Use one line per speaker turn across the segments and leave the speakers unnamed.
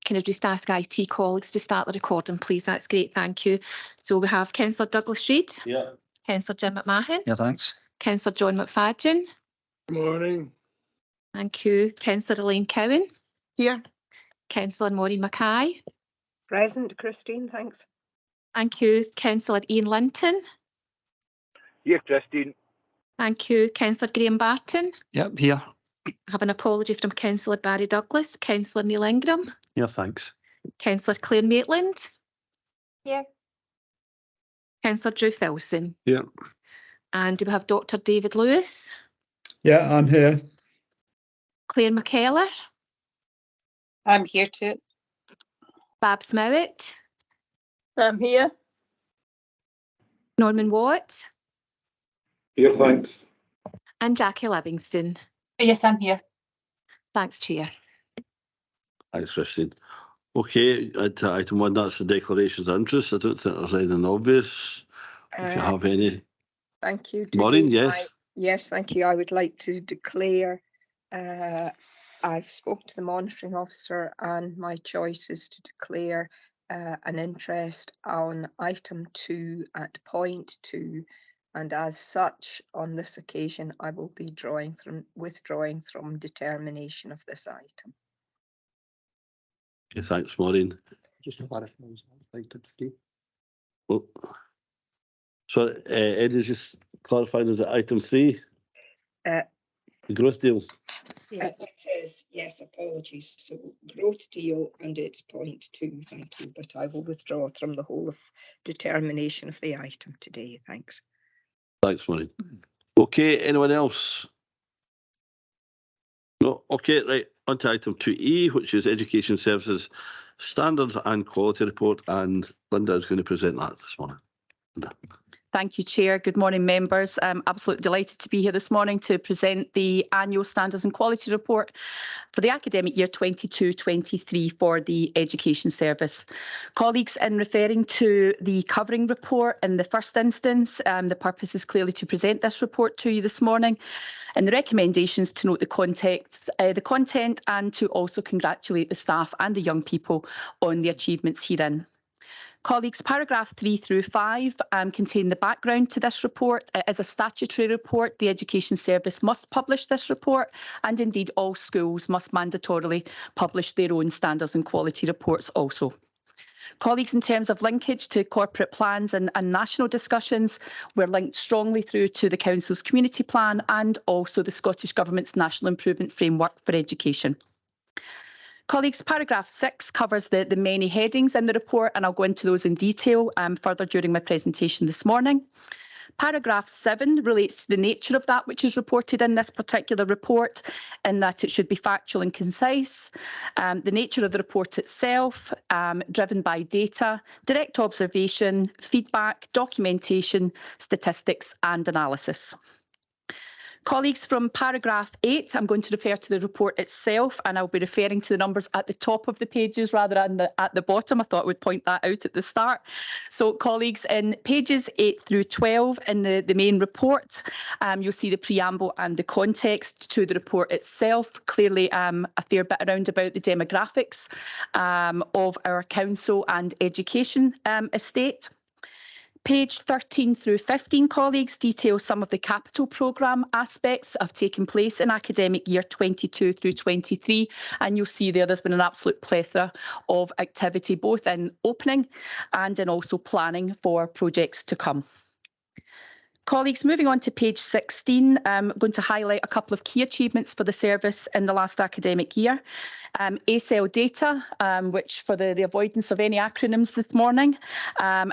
Can I just ask IT colleagues to start the recording, please? That's great, thank you. So we have Councillor Douglas Reid.
Yeah.
Councillor Jim McMahon.
Yeah, thanks.
Councillor John McFadden.
Good morning.
Thank you. Councillor Elaine Cowan.
Here.
Councillor Maureen Mackay.
Present, Christine, thanks.
Thank you. Councillor Ian Linton.
Here, Christine.
Thank you. Councillor Graham Barton.
Yep, here.
I have an apology from Councillor Barry Douglas. Councillor Neil Ingram.
Yeah, thanks.
Councillor Claire Maitland.
Here.
Councillor Drew Filson.
Yeah.
And we have Dr David Lewis.
Yeah, I'm here.
Claire McKellar.
I'm here too.
Babs Mowat.
I'm here.
Norman Watt.
Here, thanks.
And Jackie Livingston.
Yes, I'm here.
Thanks, Chair.
Thanks, Christine. Okay, item 1, that's the declarations of interest. I don't think there's anything obvious. If you have any.
Thank you.
Maureen, yes.
Yes, thank you. I would like to declare I've spoken to the monitoring officer and my choice is to declare an interest on item 2 at point 2, and as such on this occasion I will be withdrawing from determination of this item.
Okay, thanks, Maureen.
Just to clarify, item 3.
Oh. So, Eddie's just clarifying, is it item 3? The growth deal.
It is, yes, apologies. So growth deal and it's point 2, thank you. But I will withdraw from the whole of determination of the item today, thanks.
Thanks, Maureen. Okay, anyone else? No, okay, right, on to item 2E, which is Education Services Standards and Quality Report, and Linda is going to present that this morning. Linda.
Thank you, Chair. Good morning, members. I'm absolutely delighted to be here this morning to present the annual Standards and Quality Report for the academic year 22-23 for the Education Service. Colleagues, in referring to the covering report in the first instance, the purpose is clearly to present this report to you this morning, and the recommendations to note the content and to also congratulate the staff and the young people on the achievements herein. Colleagues, paragraph 3 through 5 contain the background to this report. It is a statutory report. The Education Service must publish this report, and indeed all schools must mandatorily publish their own standards and quality reports also. Colleagues, in terms of linkage to corporate plans and national discussions, we're linked strongly through to the Council's Community Plan and also the Scottish Government's National Improvement Framework for Education. Colleagues, paragraph 6 covers the many headings in the report, and I'll go into those in detail further during my presentation this morning. Paragraph 7 relates to the nature of that which is reported in this particular report, in that it should be factual and concise. The nature of the report itself, driven by data, direct observation, feedback, documentation, statistics and analysis. Colleagues, from paragraph 8, I'm going to refer to the report itself, and I'll be referring to the numbers at the top of the pages rather than at the bottom. I thought I would point that out at the start. So, colleagues, in pages 8 through 12 in the main report, you'll see the preamble and the context to the report itself. Clearly, a fair bit around about the demographics of our council and education estate. Page 13 through 15, colleagues, detail some of the capital programme aspects have taken place in academic year 22 through 23, and you'll see there's been an absolute plethora of activity both in opening and in also planning for projects to come. Colleagues, moving on to page 16, I'm going to highlight a couple of key achievements for the service in the last academic year. ACL data, which for the avoidance of any acronyms this morning,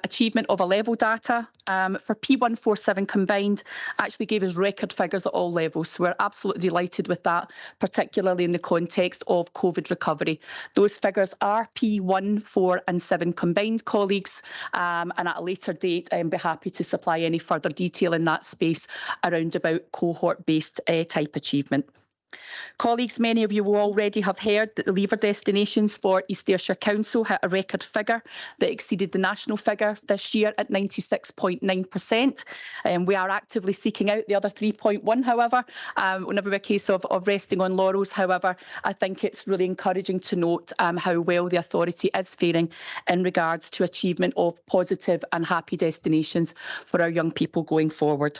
achievement of a level data for P147 combined actually gave us record figures at all levels. So we're absolutely delighted with that, particularly in the context of COVID recovery. Those figures are P1, 4 and 7 combined, colleagues, and at a later date I'll be happy to supply any further detail in that space around about cohort-based type achievement. Colleagues, many of you will already have heard that the leaver destinations for East Ayrshire Council hit a record figure that exceeded the national figure this year at 96.9%. We are actively seeking out the other 3.1, however, whenever we're a case of resting on laurels. However, I think it's really encouraging to note how well the authority is faring in regards to achievement of positive and happy destinations for our young people going forward.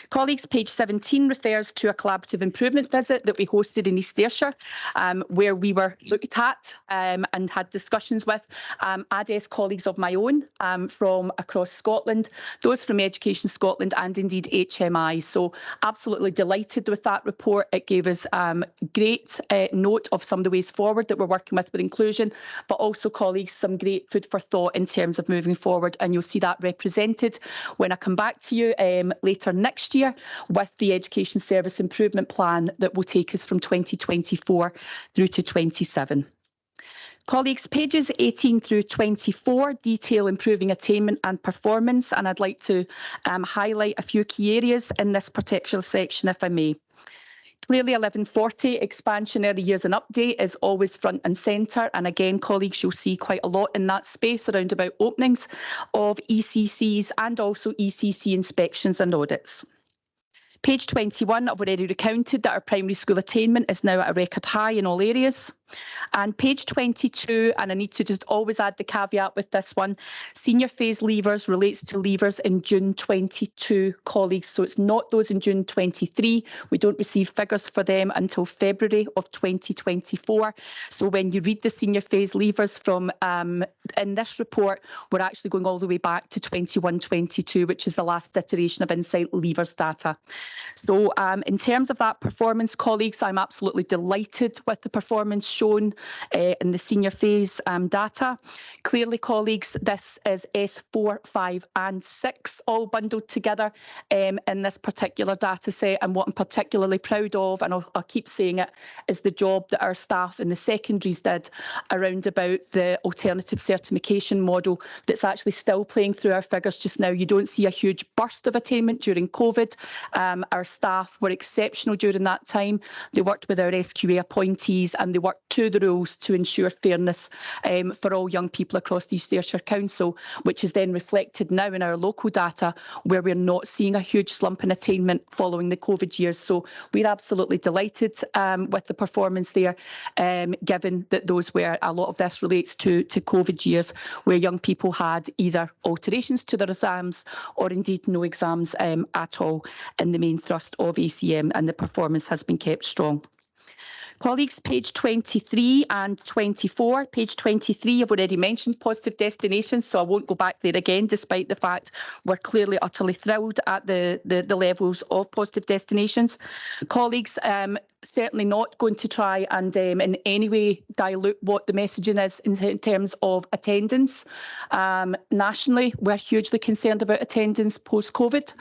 Colleagues, page 17 refers to a collaborative improvement visit that we hosted in East Ayrshire, where we were looked at and had discussions with ADES colleagues of my own from across Scotland, those from Education Scotland and indeed HMI. So absolutely delighted with that report. It gave us great note of some of the ways forward that we're working with inclusion, but also, colleagues, some great food for thought in terms of moving forward. And you'll see that represented when I come back to you later next year with the Education Service Improvement Plan that will take us from 2024 through to 27. Colleagues, pages 18 through 24 detail improving attainment and performance, and I'd like to highlight a few key areas in this particular section, if I may. Clearly, 1140 expansion early years and update is always front and centre, and again, colleagues, you'll see quite a lot in that space around about openings of ECCs and also ECC inspections and audits. Page 21, I've already recounted that our primary school attainment is now at a record high in all areas. And page 22, and I need to just always add the caveat with this one, senior phase leavers relates to leavers in June 22, colleagues. So it's not those in June 23. We don't receive figures for them until February of 2024. So when you read the senior phase leavers from in this report, we're actually going all the way back to 21-22, which is the last iteration of Insight leavers data. So in terms of that performance, colleagues, I'm absolutely delighted with the performance shown in the senior phase data. Clearly, colleagues, this is S4, 5 and 6 all bundled together in this particular data set. And what I'm particularly proud of, and I'll keep saying it, is the job that our staff in the secondaries did around about the alternative certification model that's actually still playing through our figures just now. You don't see a huge burst of attainment during COVID. Our staff were exceptional during that time. They worked with our SQA appointees and they worked to the rules to ensure fairness for all young people across the East Ayrshire Council, which is then reflected now in our local data where we're not seeing a huge slump in attainment following the COVID years. So we're absolutely delighted with the performance there, given that those were, a lot of this relates to COVID years where young people had either alterations to their exams or indeed no exams at all in the main thrust of ACM, and the performance has been kept strong. Colleagues, page 23 and 24. Page 23, I've already mentioned positive destinations, so I won't go back there again, despite the fact we're clearly utterly thrilled at the levels of positive destinations. Colleagues, certainly not going to try and in any way dilute what the messaging is in terms of attendance. Nationally, we're hugely concerned about attendance post-COVID.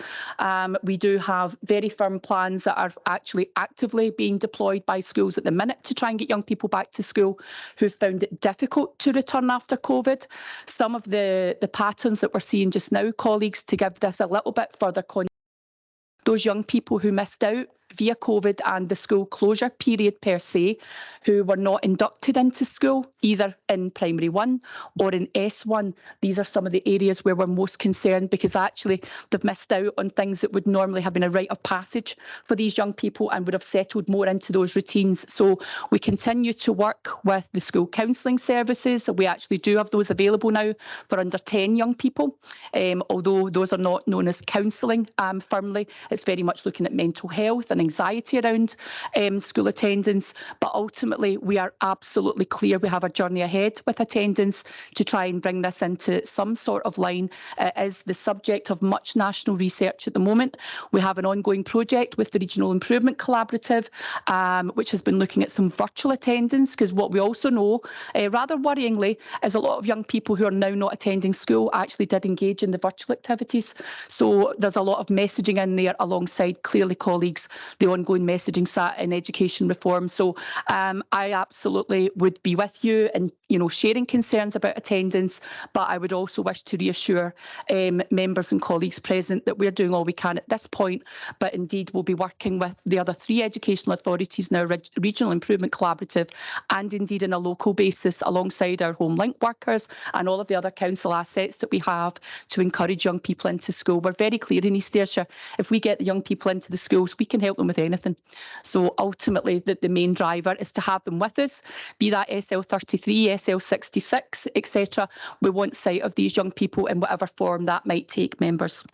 We do have very firm plans that are actually actively being deployed by schools at the minute to try and get young people back to school who found it difficult to return after COVID. Some of the patterns that we're seeing just now, colleagues, to give this a little bit further context, those young people who missed out via COVID and the school closure period per se, who were not inducted into school, either in primary 1 or in S1. These are some of the areas where we're most concerned, because actually they've missed out on things that would normally have been a rite of passage for these young people and would have settled more into those routines. So we continue to work with the school counselling services. We actually do have those available now for under 10 young people, although those are not known as counselling firmly. It's very much looking at mental health and anxiety around school attendance, but ultimately we are absolutely clear we have a journey ahead with attendance to try and bring this into some sort of line. It is the subject of much national research at the moment. We have an ongoing project with the Regional Improvement Collaborative, which has been looking at some virtual attendance, because what we also know, rather worryingly, is a lot of young people who are now not attending school actually did engage in the virtual activities. So there's a lot of messaging in there alongside, clearly, colleagues, the ongoing messaging sat in education reform. So I absolutely would be with you in sharing concerns about attendance, but I would also wish to reassure members and colleagues present that we're doing all we can at this point, but indeed we'll be working with the other 3 educational authorities now, Regional Improvement Collaborative, and indeed on a local basis alongside our home link workers and all of the other council assets that we have to encourage young people into school. We're very clear in East Ayrshire, if we get the young people into the schools, we can help them with anything. So ultimately the main driver is to have them with us, be that SL33, SL66, etc. We want sight of these young people in whatever form that might take, members.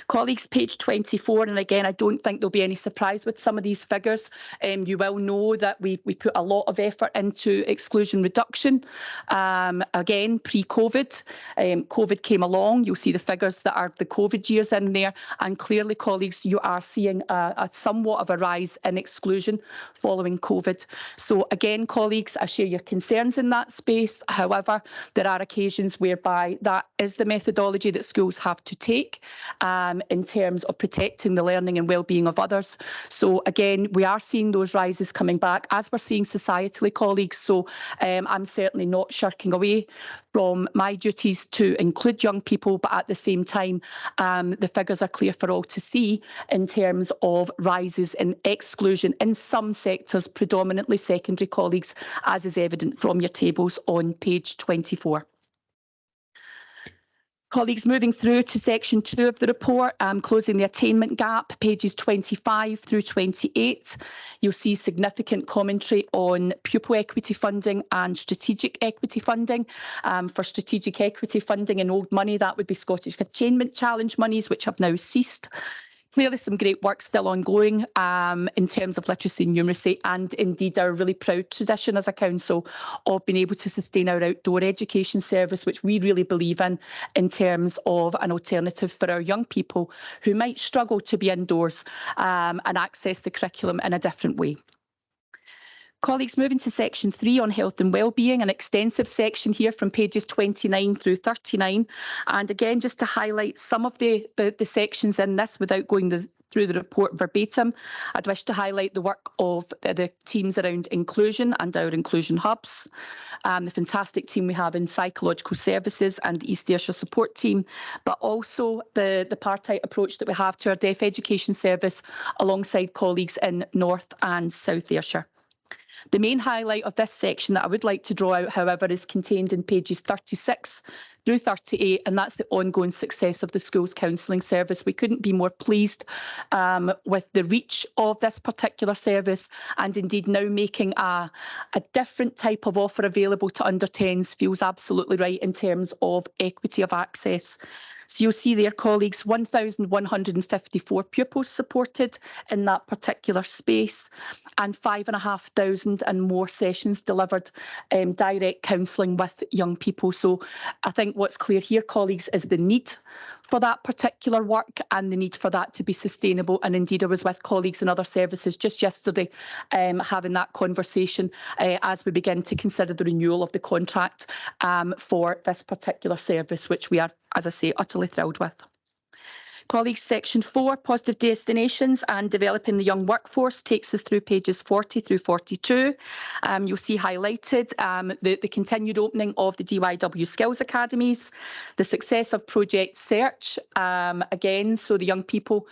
Colleagues, page 24, and again, I don't think there'll be any surprise with some of these figures. You will know that we put a lot of effort into exclusion reduction. Again, pre-COVID, COVID came along. You'll see the figures that are the COVID years in there, and clearly, colleagues, you are seeing a somewhat of a rise in exclusion following COVID. So again, colleagues, I share your concerns in that space. However, there are occasions whereby that is the methodology that schools have to take in terms of protecting the learning and well-being of others. So again, we are seeing those rises coming back as we're seeing societally, colleagues. So I'm certainly not shirking away from my duties to include young people, but at the same time, the figures are clear for all to see in terms of rises in exclusion in some sectors, predominantly secondary, colleagues, as is evident from your tables on page 24. Colleagues, moving through to section 2 of the report, closing the attainment gap, pages 25 through 28. You'll see significant commentary on pupil equity funding and strategic equity funding. For strategic equity funding in old money, that would be Scottish Attainment Challenge monies, which have now ceased. Clearly some great work still ongoing in terms of literacy and numeracy, and indeed our really proud tradition as a council of being able to sustain our outdoor education service, which we really believe in terms of an alternative for our young people who might struggle to be indoors and access the curriculum in a different way. Colleagues, moving to section 3 on health and wellbeing, an extensive section here from pages 29 through 39. And again, just to highlight some of the sections in this without going through the report verbatim, I'd wish to highlight the work of the teams around inclusion and our inclusion hubs, the fantastic team we have in psychological services and the East Ayrshire support team, but also the tripartite approach that we have to our deaf education service alongside colleagues in North and South Ayrshire. The main highlight of this section that I would like to draw out, however, is contained in pages 36 through 38, and that's the ongoing success of the schools counselling service. We couldn't be more pleased with the reach of this particular service, and indeed now making a different type of offer available to under 10s feels absolutely right in terms of equity of access. So you'll see there, colleagues, 1,154 pupils supported in that particular space, and 5,500 and more sessions delivered direct counselling with young people. So I think what's clear here, colleagues, is the need for that particular work and the need for that to be sustainable. And indeed, I was with colleagues in other services just yesterday having that conversation as we begin to consider the renewal of the contract for this particular service, which we are, as I say, utterly thrilled with. Colleagues, section 4, positive destinations and developing the young workforce, takes us through pages 40 through 42. You'll see highlighted the continued opening of the DYW Skills Academies, the success of Project Search, again, so the young people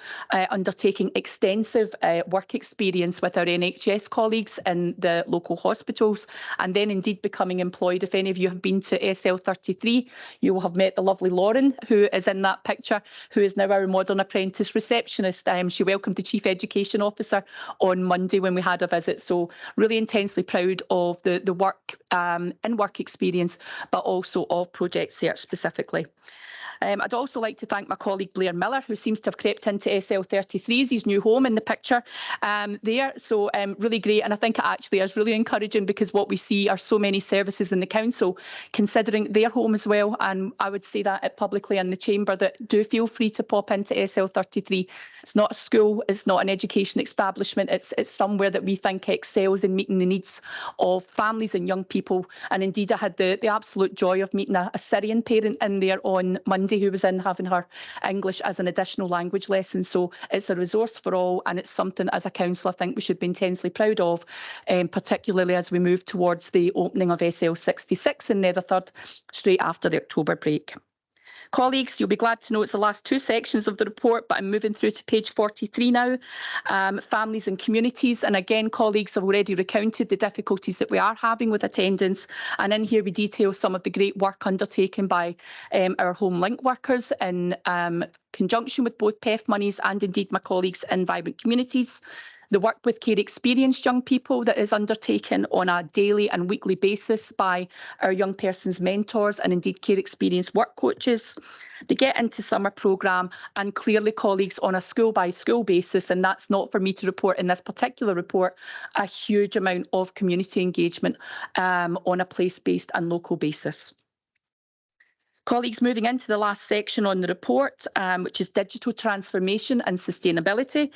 undertaking extensive work experience with our NHS colleagues in the local hospitals, and then indeed becoming employed. If any of you have been to SL33, you will have met the lovely Lauren, who is in that picture, who is now our modern apprentice receptionist. She welcomed the Chief Education Officer on Monday when we had a visit. So really intensely proud of the work and work experience, but also of Project Search specifically. I'd also like to thank my colleague Blair Miller, who seems to have crept into SL33 as his new home in the picture there. So really great. And I think it actually is really encouraging, because what we see are so many services in the council considering their home as well. And I would say that publicly in the chamber, that do feel free to pop into SL33. It's not a school, it's not an education establishment, it's somewhere that we think excels in meeting the needs of families and young people. And indeed, I had the absolute joy of meeting a Syrian parent in there on Monday, Lindy, who was in having her English as an additional language lesson. So it's a resource for all, and it's something as a council I think we should be intensely proud of, particularly as we move towards the opening of SL66 in Netherthurd straight after the October break. Colleagues, you'll be glad to know it's the last two sections of the report, but I'm moving through to page 43 now. Families and communities. And again, colleagues have already recounted the difficulties that we are having with attendance. And in here we detail some of the great work undertaken by our Home Link workers in conjunction with both PEF monies and indeed my colleagues in Vibrant Communities. The work with care experienced young people that is undertaken on a daily and weekly basis by our young persons mentors and indeed care experienced work coaches. The Get Into Summer programme, and clearly colleagues on a school by school basis, and that's not for me to report in this particular report, a huge amount of community engagement on a place-based and local basis. Colleagues, moving into the last section on the report, which is digital transformation and sustainability.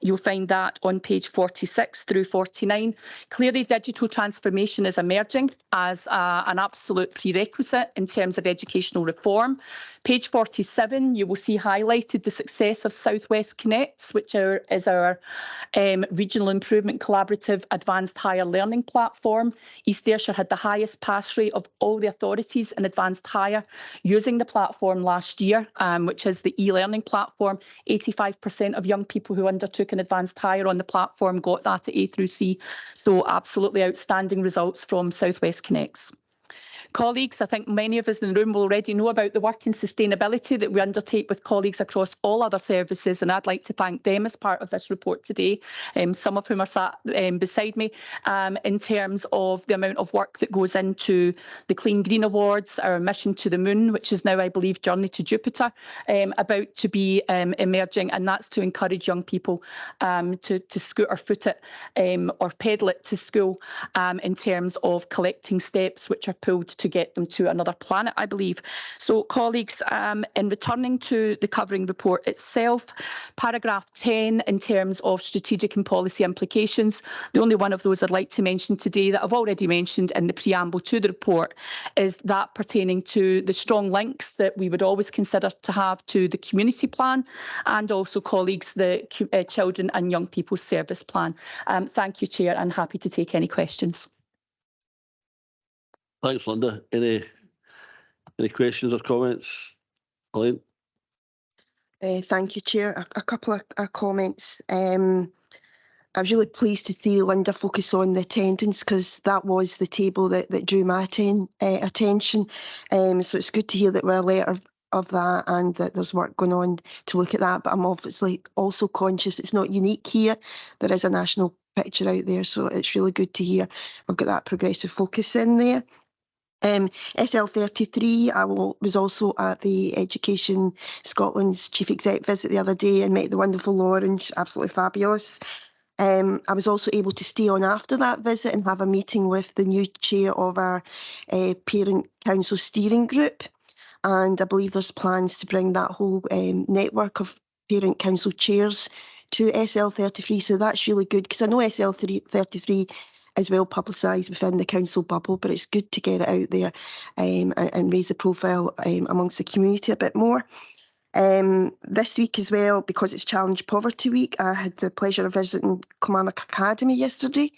You'll find that on page 46 through 49. Clearly, digital transformation is emerging as an absolute prerequisite in terms of educational reform. Page 47, you will see highlighted the success of South West Connects, which is our regional improvement collaborative advanced higher learning platform. East Ayrshire had the highest pass rate of all the authorities in advanced higher using the platform last year, which is the e-learning platform. 85% of young people who undertook an advanced higher on the platform got that at A through C. So absolutely outstanding results from South West Connects. Colleagues, I think many of us in the room will already know about the work in sustainability that we undertake with colleagues across all other services, and I'd like to thank them as part of this report today, some of whom are sat beside me, in terms of the amount of work that goes into the Clean Green Awards, our mission to the moon, which is now, I believe, Journey to Jupiter, about to be emerging, and that's to encourage young people to scoot or foot it or pedal it to school in terms of collecting steps which are pulled to get them to another planet, I believe. So, colleagues, in returning to the covering report itself, paragraph 10 in terms of strategic and policy implications, the only one of those I'd like to mention today that I've already mentioned in the preamble to the report is that pertaining to the strong links that we would always consider to have to the community plan, and also, colleagues, the children and young people's service plan. Thank you, Chair, and happy to take any questions.
Thanks, Linda. Any questions or comments? Elaine?
Thank you, Chair. A couple of comments. I was really pleased to see Linda focus on the attendance, because that was the table that drew my attention. So it's good to hear that we're aware of that and that there's work going on to look at that. But I'm obviously also conscious it's not unique here. There is a national picture out there, so it's really good to hear we've got that progressive focus in there. SL33, I was also at the Education Scotland's Chief Exec visit the other day and met the wonderful Lauren, absolutely fabulous. I was also able to stay on after that visit and have a meeting with the new chair of our Parent Council Steering Group. And I believe there's plans to bring that whole network of Parent Council chairs to SL33. So that's really good, because I know SL33 is well publicised within the council bubble, but it's good to get it out there and raise the profile amongst the community a bit more. This week as well, because it's Challenge Poverty Week, I had the pleasure of visiting Kilmarnock Academy yesterday,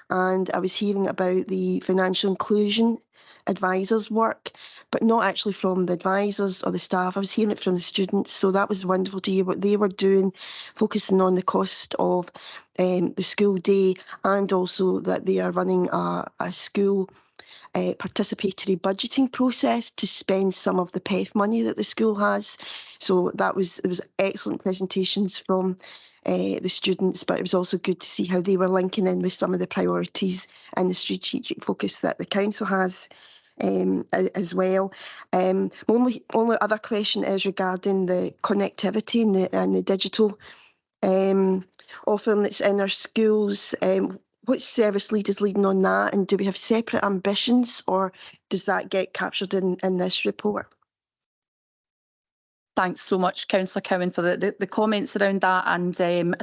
and I was hearing about the financial inclusion advisors work, but not actually from the advisors or the staff. I was hearing it from the students, so that was wonderful to hear what they were doing, focusing on the cost of the school day, and also that they are running a school participatory budgeting process to spend some of the PEF money that the school has. So there was excellent presentations from the students, but it was also good to see how they were linking in with some of the priorities and the strategic focus that the council has as well. My only other question is regarding the connectivity and the digital offering that's in our schools. Which service lead is leading on that, and do we have separate ambitions, or does that get captured in this report?
Thanks so much, Councillor Cowan, for the comments around that, and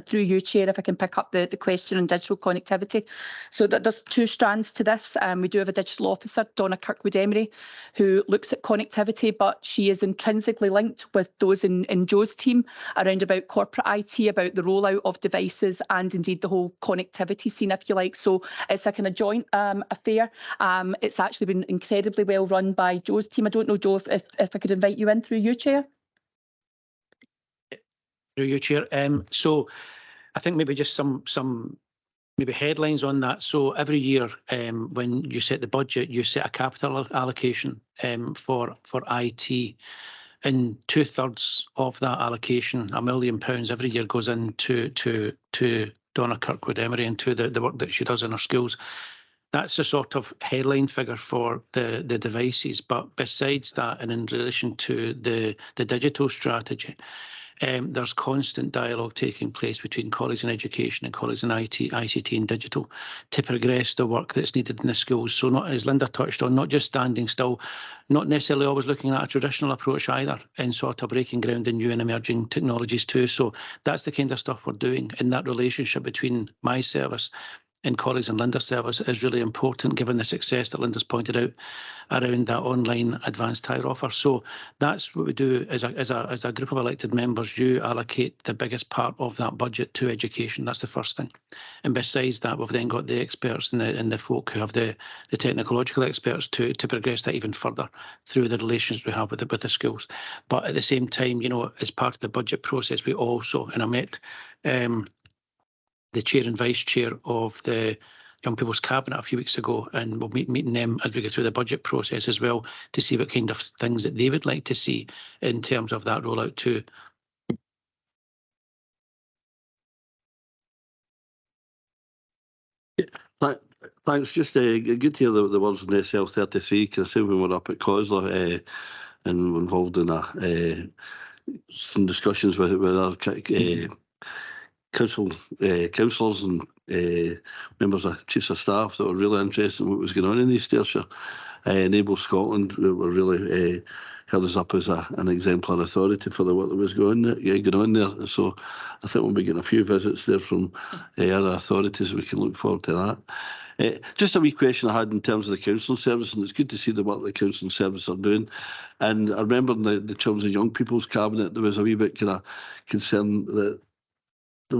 through you, Chair, if I can pick up the question on digital connectivity. So there's two strands to this. We do have a digital officer, Donna Kirkwood-Emery, who looks at connectivity, but she is intrinsically linked with those in Joe's team around about corporate IT, about the rollout of devices, and indeed the whole connectivity scene, if you like. So it's a kind of joint affair. It's actually been incredibly well run by Joe's team. I don't know, Joe, if I could invite you in through you, Chair.
Through you, Chair. So I think maybe just some maybe headlines on that. So every year when you set the budget, you set a capital allocation for IT, and 2/3 of that allocation, £1 million every year, goes into to Donna Kirkwood-Emery and to the work that she does in our schools. That's a sort of headline figure for the devices. But besides that, and in relation to the digital strategy, there's constant dialogue taking place between colleagues in education and colleagues in ICT and digital to progress the work that's needed in the schools. So not, as Linda touched on, not just standing still, not necessarily always looking at a traditional approach either, and sort of breaking ground in new and emerging technologies too. So that's the kind of stuff we're doing, and that relationship between my service and colleagues in Linda's service is really important, given the success that Linda's pointed out around that online advanced higher offer. So that's what we do as a group of elected members. You allocate the biggest part of that budget to education. That's the first thing. And besides that, we've then got the experts and the folk who have the technological experts to progress that even further through the relations we have with the schools. But at the same time, you know, as part of the budget process, we also, and I met the chair and vice chair of the Young People's Cabinet a few weeks ago, and we'll be meeting them as we go through the budget process as well, to see what kind of things that they would like to see in terms of that rollout too.
Thanks. Just good to hear the words in SL33, because I say when we were up at Cosler and were involved in some discussions with our councillors and members of chiefs of staff that were really interested in what was going on in East Ayrshire. Enable Scotland were really held us up as an exemplar authority for the work that was going on there. So I think we'll be getting a few visits there from other authorities. We can look forward to that. Just a wee question I had in terms of the counselling service, and it's good to see the work the counselling service are doing. And I remember in the Children and Young People's Cabinet, there was a wee bit kind of concern that there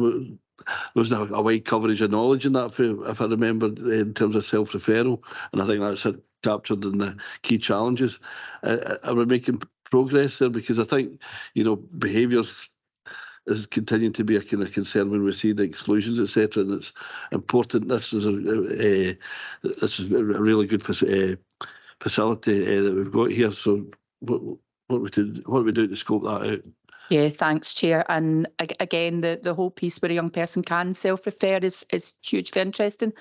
wasn't a wide coverage of knowledge in that, if I remember, in terms of self-referral, and I think that's captured in the key challenges. Are we making progress there? Because I think, you know, behaviours is continuing to be a kind of concern when we see the exclusions, etc. And it's important. This is a really good facility that we've got here. So what are we doing to scope that out?
Yeah, thanks, Chair. And again, the whole piece where a young person can self-refer is hugely interesting,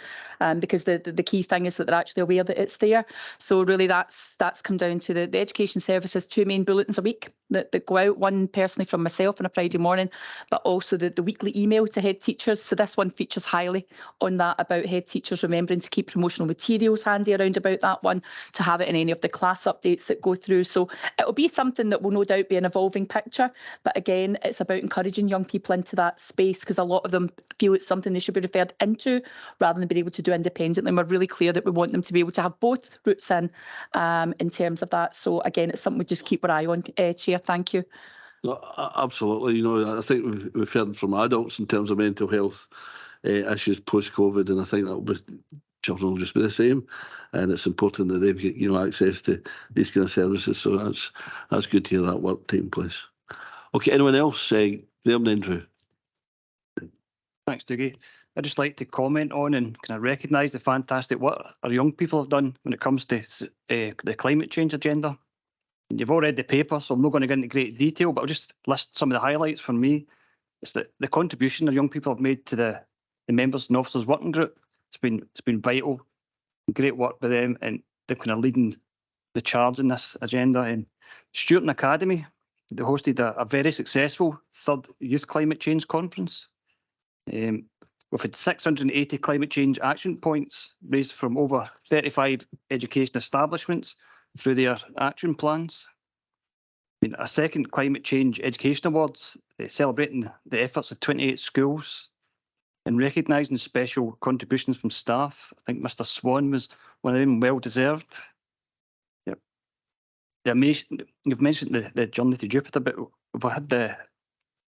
because the key thing is that they're actually aware that it's there. So really that's come down to the education services, 2 main bulletins a week that go out, one personally from myself on a Friday morning, but also the weekly email to head teachers. So this one features highly on that, about head teachers remembering to keep promotional materials handy around about that one, to have it in any of the class updates that go through. So it'll be something that will no doubt be an evolving picture. But again, it's about encouraging young people into that space, because a lot of them feel it's something they should be referred into rather than being able to do independently. And we're really clear that we want them to be able to have both routes in terms of that. So again, it's something we just keep our eye on, Chair. Thank you.
No, absolutely. You know, I think we've heard from adults in terms of mental health issues post-COVID, and I think that will be, children will just be the same, and it's important that they've got, you know, access to these kind of services. So that's good to hear that work taking place. Okay, anyone else? Graham then Drew.
Thanks, Dougie. I'd just like to comment on and kind of recognise the fantastic work our young people have done when it comes to the climate change agenda. And you've all read the paper, so I'm not going to get into great detail, but I'll just list some of the highlights for me. It's the contribution our young people have made to the members and officers working group. It's been vital, great work by them, and they're kind of leading the charge in this agenda. And Stuart Academy, they hosted a very successful 3rd Youth Climate Change Conference. We've had 680 climate change action points raised from over 35 education establishments through their action plans. A second Climate Change Education Awards, celebrating the efforts of 28 schools and recognising special contributions from staff. I think Mr Swan was one of them, well deserved. Yep. You've mentioned the journey to Jupiter, but we've had the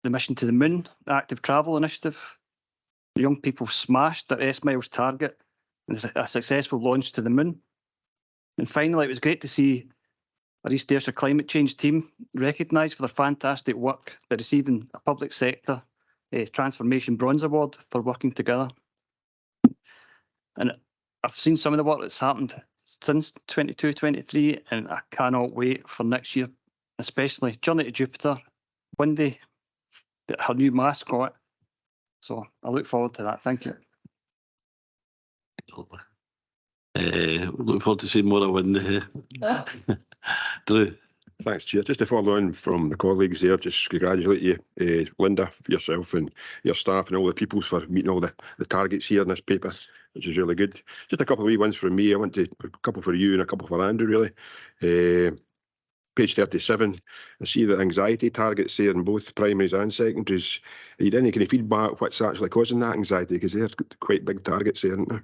mission to the moon, the active travel initiative. The young people smashed their S-miles target and a successful launch to the moon. And finally, it was great to see our East Ayrshire climate change team recognised for their fantastic work by receiving a public sector Transformation Bronze Award for working together. And I've seen some of the work that's happened since 22-23, and I cannot wait for next year, especially Journey to Jupiter, Windy, her new mascot. So I look forward to that. Thank you.
Looking forward to seeing more of Windy. Drew.
Thanks, Chair. Just to follow on from the colleagues there, just congratulate you, Linda, yourself and your staff and all the peoples for meeting all the targets here in this paper, which is really good. Just a couple of wee ones from me. I want to a couple for you and a couple for Andrew, really. Page 37, I see the anxiety targets there in both primaries and secondaries. Are you any kind of feedback what's actually causing that anxiety? Because they're quite big targets there, aren't they?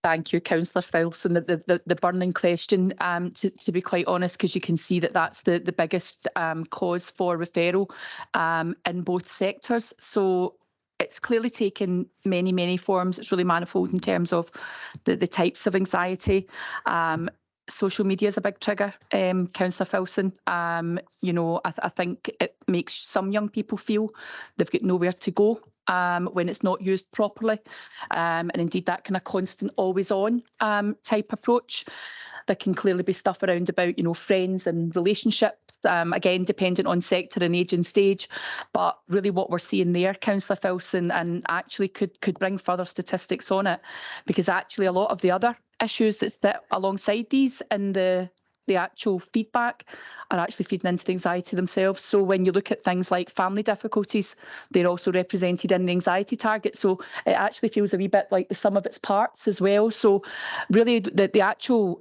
Thank you, Councillor Filson. The burning question, to be quite honest, because you can see that that's the biggest cause for referral in both sectors. So it's clearly taken many forms. It's really manifold in terms of the types of anxiety. Social media is a big trigger, Councillor Filson. You know, I think it makes some young people feel they've got nowhere to go when it's not used properly. And indeed, that kind of constant, always on type approach. There can clearly be stuff around about, you know, friends and relationships, again, dependent on sector and age and stage. But really what we're seeing there, Councillor Filson, and actually could bring further statistics on it, because actually a lot of the other issues that sit alongside these in the actual feedback are actually feeding into the anxiety themselves. So when you look at things like family difficulties, they're also represented in the anxiety target. So it actually feels a wee bit like the sum of its parts as well. So really the actual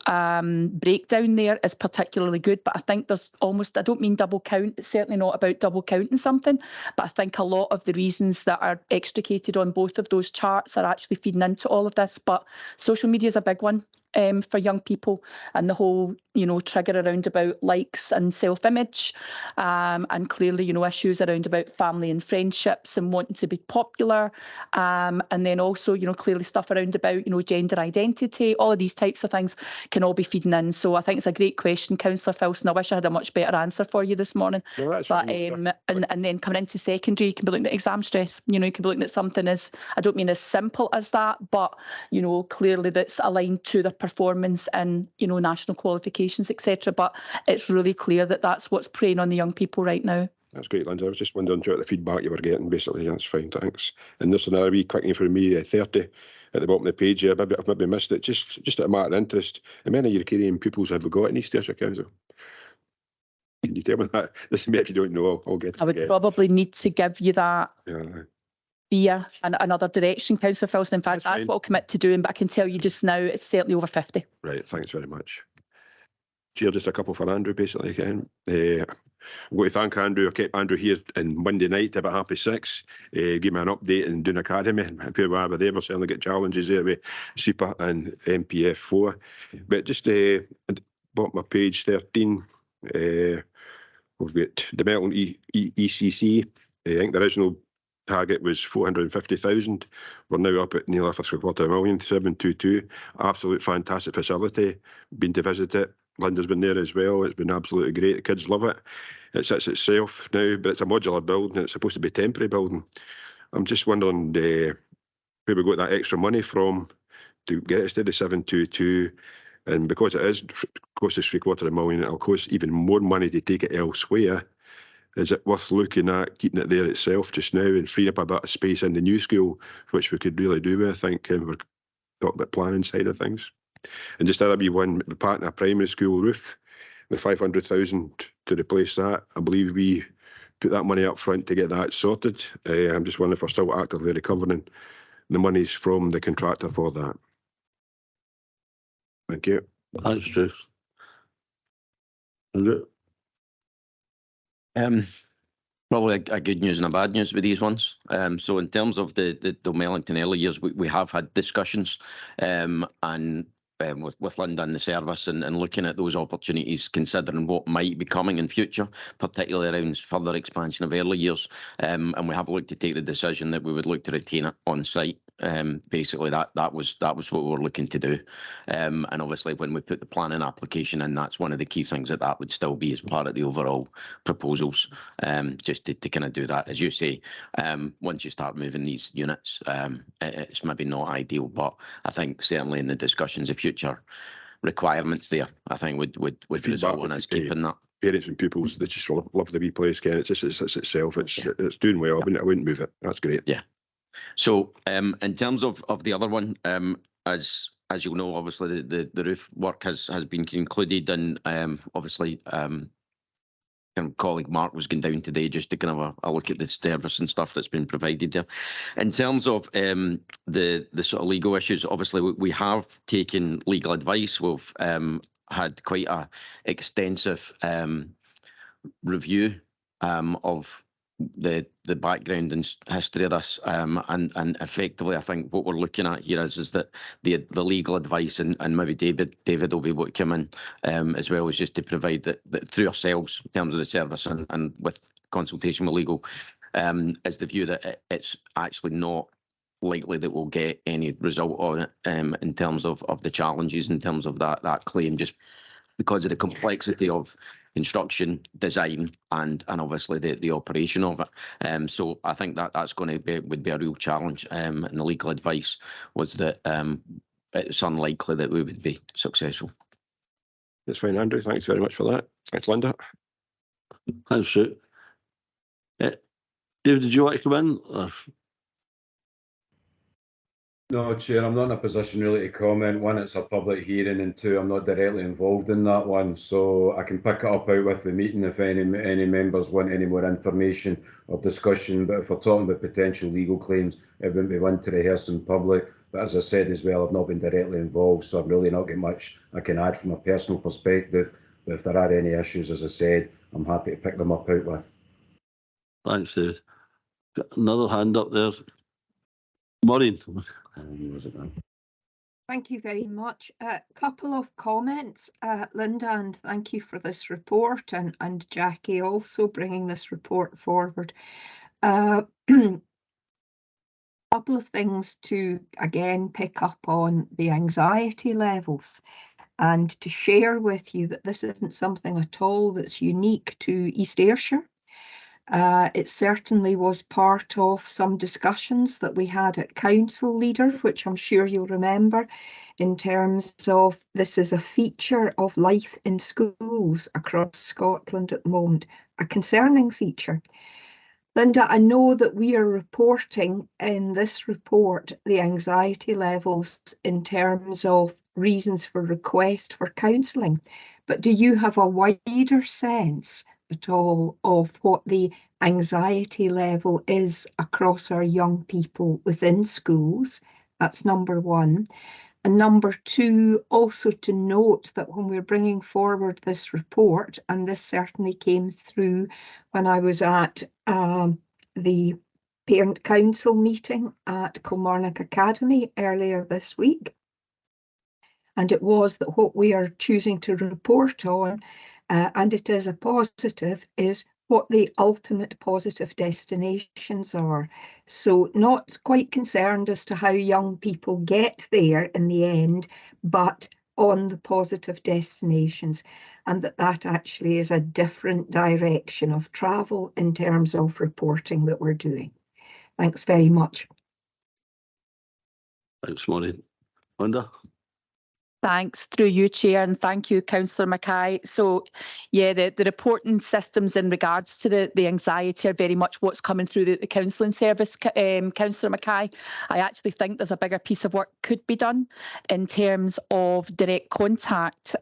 breakdown there is particularly good, but I think there's almost, I don't mean double count, it's certainly not about double counting something, but I think a lot of the reasons that are extricated on both of those charts are actually feeding into all of this. But social media is a big one. For young people, and the whole, you know, trigger around about likes and self-image, and clearly, you know, issues around about family and friendships and wanting to be popular, and then also, you know, clearly stuff around about, you know, gender identity. All of these types of things can all be feeding in. So I think it's a great question, Councillor Filson. I wish I had a much better answer for you this morning.
No, that's
but
fine.
and then coming into secondary, you can be looking at exam stress. You know, you can be looking at something as, I don't mean as simple as that, but you know, clearly that's aligned to their performance and, you know, national qualifications, etc. But it's really clear that that's what's preying on the young people right now.
That's great, Linda. I was just wondering about the feedback you were getting, basically. That's fine, thanks. And there's another wee quickie for me, 30 at the bottom of the page here. I've maybe missed it. Just a matter of interest. How many Ukrainian pupils have we got in East Ayrshire Council? Can you tell me that? Listen, if you don't know, I'll get it.
I would probably need to give you that.
Yeah.
Via another direction, Councillor Filson. In fact, that's
fine.
what I'll commit to doing, but I can tell you just now it's certainly over 50.
Right, thanks very much. Chair, just a couple for Andrew, basically, again. I want to thank Andrew. I kept Andrew here on Monday night about 6:30. Give me an update in Doon Academy. Where we are there, we'll certainly get challenges there with SEPA and MPF4. But just bottom of page 13, we've got the Melton ECC. I think the original target was 450,000. We're now up at nearly $250,000, 722. Absolute fantastic facility. Been to visit it. Linda's been there as well. It's been absolutely great. The kids love it. It sits itself now, but it's a modular building. It's supposed to be a temporary building. I'm just wondering where we got that extra money from to get us to the 722. And because it is cost us $750,000, it'll cost even more money to take it elsewhere. Is it worth looking at keeping it there itself just now and freeing up a bit of space in the new school, which we could really do with, I think, we're talking about planning side of things. And just other be one, the Partner Primary School roof, the 500,000 to replace that. I believe we put that money up front to get that sorted. I'm just wondering if we're still actively recovering the monies from the contractor for that. Thank you.
Thanks, Drew. Andrew?
Probably a good news and a bad news with these ones. So in terms of the Wellington early years, we have had discussions with Linda and the service and looking at those opportunities, considering what might be coming in future, particularly around further expansion of early years. And we have looked to take the decision that we would look to retain it on site. Basically, that was what we were looking to do. And obviously, when we put the planning application in, that's one of the key things that would still be as part of the overall proposals. Just to kind of do that, as you say, once you start moving these units, it's maybe not ideal, but I think certainly in the discussions of future requirements there, I think would result in us keeping that.
Parents and pupils, they just love the wee place, Ken. It's itself. It's doing well. I wouldn't move it. That's great.
Yeah. So in terms of the other one, as you'll know, obviously the roof work has been concluded, and obviously colleague Mark was going down today just to kind of a look at the service and stuff that's been provided there. In terms of the sort of legal issues, obviously we have taken legal advice. We've had quite a extensive review of the background and history of this, and effectively I think what we're looking at here is that the legal advice, and maybe David will be able to come in as well, as just to provide that through ourselves in terms of the service and with consultation with legal, is the view that it's actually not likely that we'll get any result on it in terms of the challenges in terms of that claim, just because of the complexity of construction, design, and obviously the operation of it. So I think that's going to would be a real challenge. And the legal advice was that it's unlikely that we would be successful.
That's fine, Andrew. Thanks very much for that. Thanks, Linda.
Thanks, Sue. David, did you want to come in? Or?
No, Chair, I'm not in a position really to comment. One, it's a public hearing, and two, I'm not directly involved in that one. So I can pick it up out with the meeting if any members want any more information or discussion. But if we're talking about potential legal claims, it wouldn't be one to rehearse in public. But as I said as well, I've not been directly involved, so I've really not got much I can add from a personal perspective. But if there are any issues, as I said, I'm happy to pick them up out with.
Thanks, David. Got another hand up there. Maureen.
Thank you very much. A couple of comments, Linda, and thank you for this report, and Jackie also bringing this report forward. Couple of things to again pick up on the anxiety levels, and to share with you that this isn't something at all that's unique to East Ayrshire. It certainly was part of some discussions that we had at council leader, which I'm sure you'll remember, in terms of this is a feature of life in schools across Scotland at the moment, a concerning feature. Linda, I know that we are reporting in this report the anxiety levels in terms of reasons for request for counselling, but do you have a wider sense at all of what the anxiety level is across our young people within schools? That's number one. And number two, also to note that when we're bringing forward this report, and this certainly came through when I was at the Parent Council meeting at Kilmarnock Academy earlier this week, and it was that what we are choosing to report on, and it is a positive, is what the ultimate positive destinations are. So not quite concerned as to how young people get there in the end, but on the positive destinations, and that actually is a different direction of travel in terms of reporting that we're doing. Thanks very much.
Thanks, Maureen. Linda?
Thanks, through you, Chair, and thank you, Councillor Mackay. So, yeah, the reporting systems in regards to the anxiety are very much what's coming through the counselling service, Councillor Mackay. I actually think there's a bigger piece of work could be done in terms of direct contact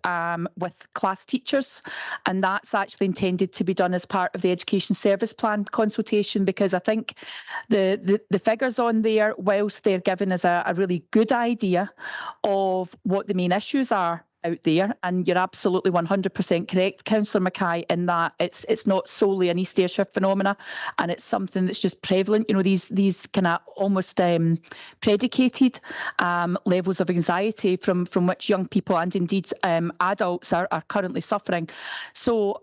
with class teachers, and that's actually intended to be done as part of the Education Service Plan consultation, because I think the figures on there, whilst they're giving us a really good idea of what the main issues are out there, and you're absolutely 100% correct, Councillor Mackay, in that it's not solely an East Ayrshire phenomena, and it's something that's just prevalent. You know, these kind of almost predicated levels of anxiety from which young people and indeed adults are currently suffering. So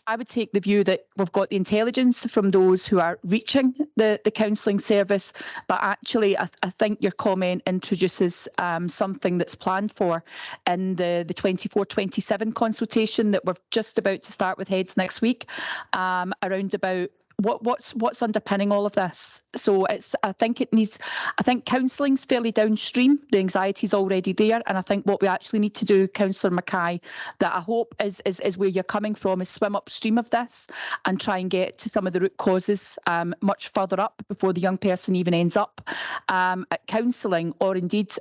I would take the view that we've got the intelligence from those who are reaching the counselling service, but actually I think your comment introduces something that's planned for in the 24-27 consultation that we're just about to start with heads next week, around about what's underpinning all of this. So I think counselling's fairly downstream. The anxiety's already there, and I think what we actually need to do, Councillor Mackay, that I hope is where you're coming from, is swim upstream of this and try and get to some of the root causes much further up before the young person even ends up at counselling, or indeed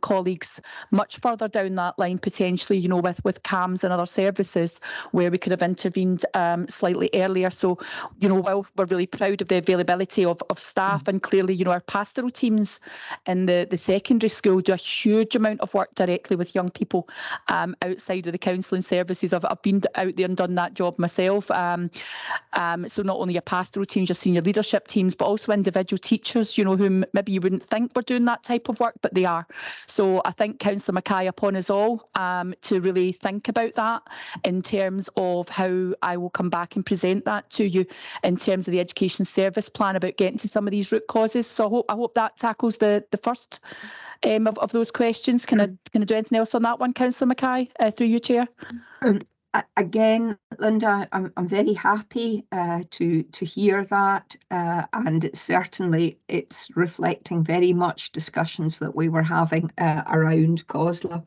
colleagues much further down that line, potentially, you know, with CAMS and other services where we could have intervened slightly earlier. So, you know, while we're really proud of the availability of staff, and clearly, you know, our pastoral teams in the secondary school do a huge amount of work directly with young people outside of the counselling services. I've been out there and done that job myself. So not only your pastoral teams, your senior leadership teams, but also individual teachers, you know, whom maybe you wouldn't think were doing that type of work, but they are. So I think, Councillor Mackay, upon us all to really think about that in terms of how I will come back and present that to you in terms of the education service plan about getting to some of these root causes. So I hope that tackles the first of those questions. Can I do anything else on that one, Councillor Mackay, through you, Chair?
Again, Linda, I'm very happy to hear that, and it's reflecting very much discussions that we were having around COSLA.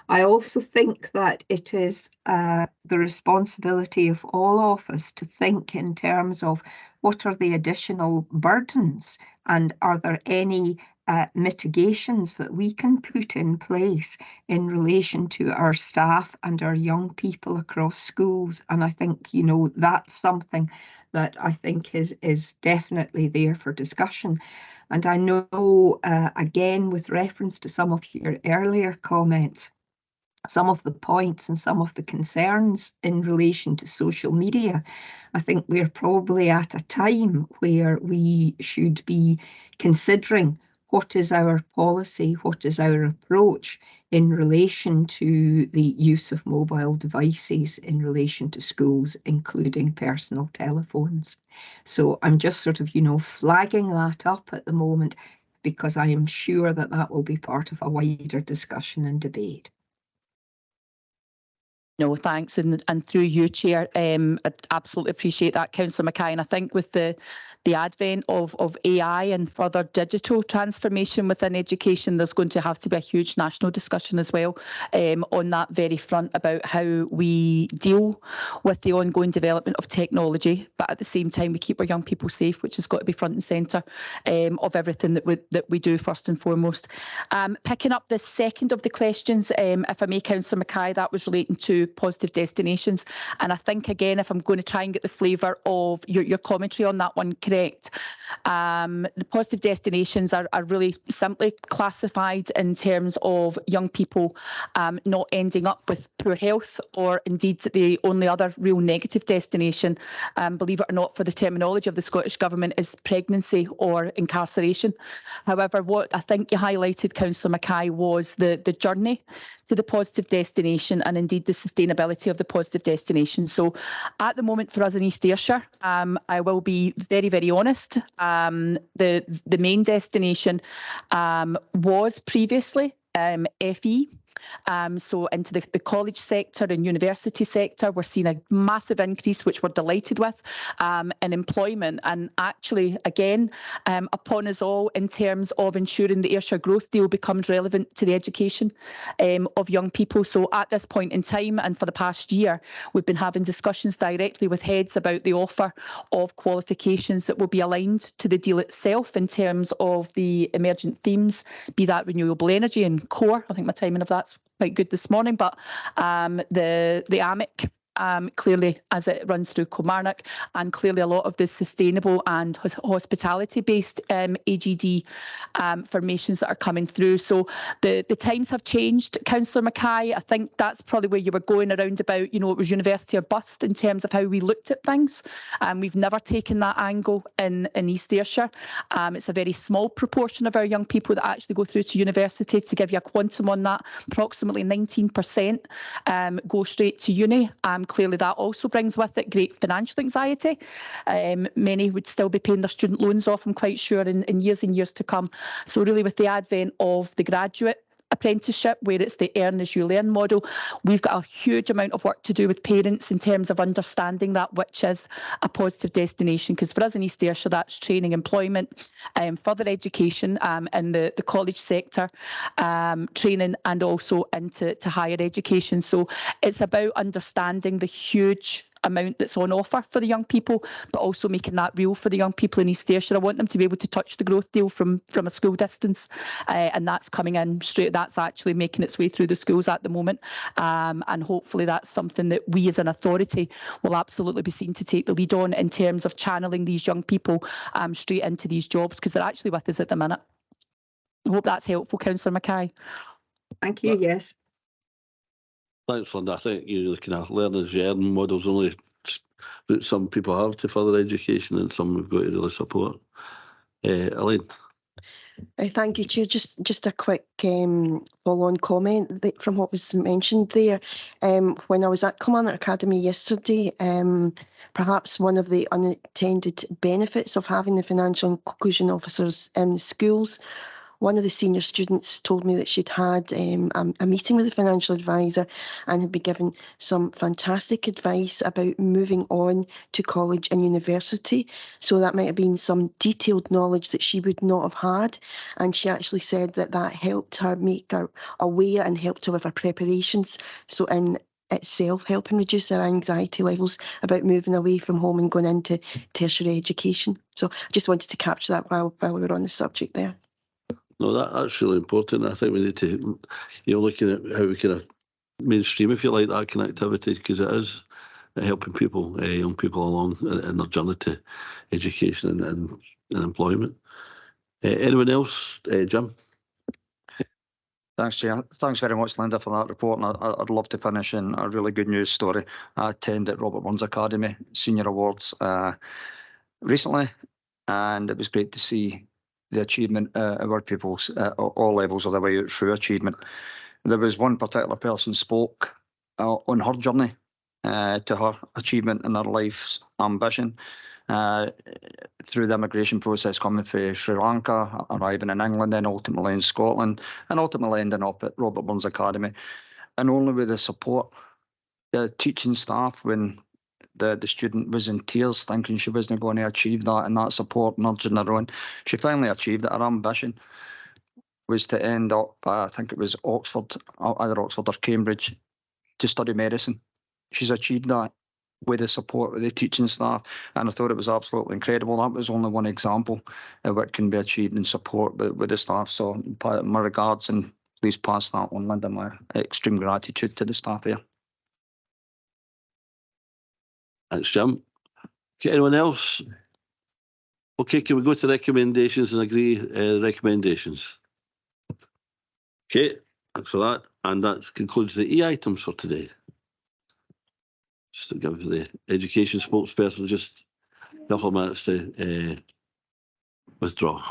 I also think that it is the responsibility of all of us to think in terms of what are the additional burdens, and are there any mitigations that we can put in place in relation to our staff and our young people across schools. And I think, you know, that's something that I think is definitely there for discussion. And I know, again, with reference to some of your earlier comments, some of the points and some of the concerns in relation to social media, I think we're probably at a time where we should be considering what is our policy, what is our approach in relation to the use of mobile devices in relation to schools, including personal telephones. So I'm just sort of, you know, flagging that up at the moment, because I am sure that that will be part of a wider discussion and debate.
No, thanks. And through you, Chair, I absolutely appreciate that, Councillor Mackay. And I think with the advent of AI and further digital transformation within education, there's going to have to be a huge national discussion as well on that very front about how we deal with the ongoing development of technology, but at the same time we keep our young people safe, which has got to be front and centre of everything that we do first and foremost. Picking up the second of the questions, if I may, Councillor Mackay, that was relating to positive destinations. And I think, again, if I'm going to try and get the flavour of your commentary on that one correct, the positive destinations are really simply classified in terms of young people not ending up with poor health, or indeed the only other real negative destination, believe it or not, for the terminology of the Scottish Government is pregnancy or incarceration. However, what I think you highlighted, Councillor Mackay, was the journey to the positive destination, and indeed the sustainability of the positive destination. So at the moment for us in East Ayrshire, I will be very, very honest, the main destination was previously FE. So into the college sector and university sector, we're seeing a massive increase, which we're delighted with, in employment. And actually, again, upon us all in terms of ensuring the Ayrshire Growth Deal becomes relevant to the education of young people. So at this point in time, and for the past year, we've been having discussions directly with heads about the offer of qualifications that will be aligned to the deal itself in terms of the emergent themes, be that renewable energy and core. I think my timing of that's quite good this morning, but the AMIC clearly as it runs through Kilmarnock, and clearly a lot of the sustainable and hospitality-based AGD formations that are coming through. So the times have changed, Councillor Mackay. I think that's probably where you were going around about, it was university or bust in terms of how we looked at things. We've never taken that angle in East Ayrshire. It's a very small proportion of our young people that actually go through to university. To give you a quantum on that, approximately 19% go straight to uni. Clearly that also brings with it great financial anxiety. Many would still be paying their student loans off, I'm quite sure, in years and years to come. So really with the advent of the graduate apprenticeship, where it's the earn as you learn model, we've got a huge amount of work to do with parents in terms of understanding that which is a positive destination, because for us in East Ayrshire, that's training, employment, further education in the college sector, training, and also into higher education. So it's about understanding the huge amount that's on offer for the young people, but also making that real for the young people in East Ayrshire. I want them to be able to touch the growth deal from a school distance, and that's coming in straight. That's actually making its way through the schools at the moment, and hopefully that's something that we as an authority will absolutely be seen to take the lead on in terms of channeling these young people straight into these jobs, because they're actually with us at the minute. I hope that's helpful, Councillor Mackay.
Thank you. Yes.
Thanks, Linda. I think the kind of learn as you earn models only that some people have to further education, and some we've got to really support. Elaine.
Thank you, Chair. Just a quick follow-on comment from what was mentioned there. When I was at Kilmarnock Academy yesterday, perhaps one of the unintended benefits of having the financial inclusion officers in the schools, one of the senior students told me that she'd had a meeting with the financial advisor and had been given some fantastic advice about moving on to college and university. So that might have been some detailed knowledge that she would not have had. And she actually said that that helped her make her aware and helped her with her preparations. So in itself, helping reduce her anxiety levels about moving away from home and going into tertiary education. So I just wanted to capture that while we were on the subject there.
No, that's really important. I think we need to, looking at how we kind of mainstream, if you like, that kind of activity, because it is helping people, young people along in their journey to education and employment. Anyone else? Jim?
Thanks, Chair. Thanks very much, Linda, for that report. And I'd love to finish in a really good news story. I attended Robert Burns Academy Senior Awards recently, and it was great to see the achievement of our pupils at all levels of the way through achievement. There was one particular person spoke on her journey to her achievement in her life's ambition through the immigration process, coming from Sri Lanka, arriving in England, then ultimately in Scotland, and ultimately ending up at Robert Burns Academy. And only with the support, the teaching staff, when the student was in tears thinking she wasn't going to achieve that, and that support nudging her on, she finally achieved it. Her ambition was to end up, I think it was Oxford, either Oxford or Cambridge, to study medicine. She's achieved that with the support of the teaching staff, and I thought it was absolutely incredible. That was only one example of what can be achieved in support with the staff. So my regards, and please pass that on, Linda, my extreme gratitude to the staff here.
Thanks, Jim. Okay, anyone else? Okay, can we go to recommendations and agree recommendations? Okay, thanks for that. And that concludes the E items for today. Just to give the education spokesperson just a couple of minutes to withdraw.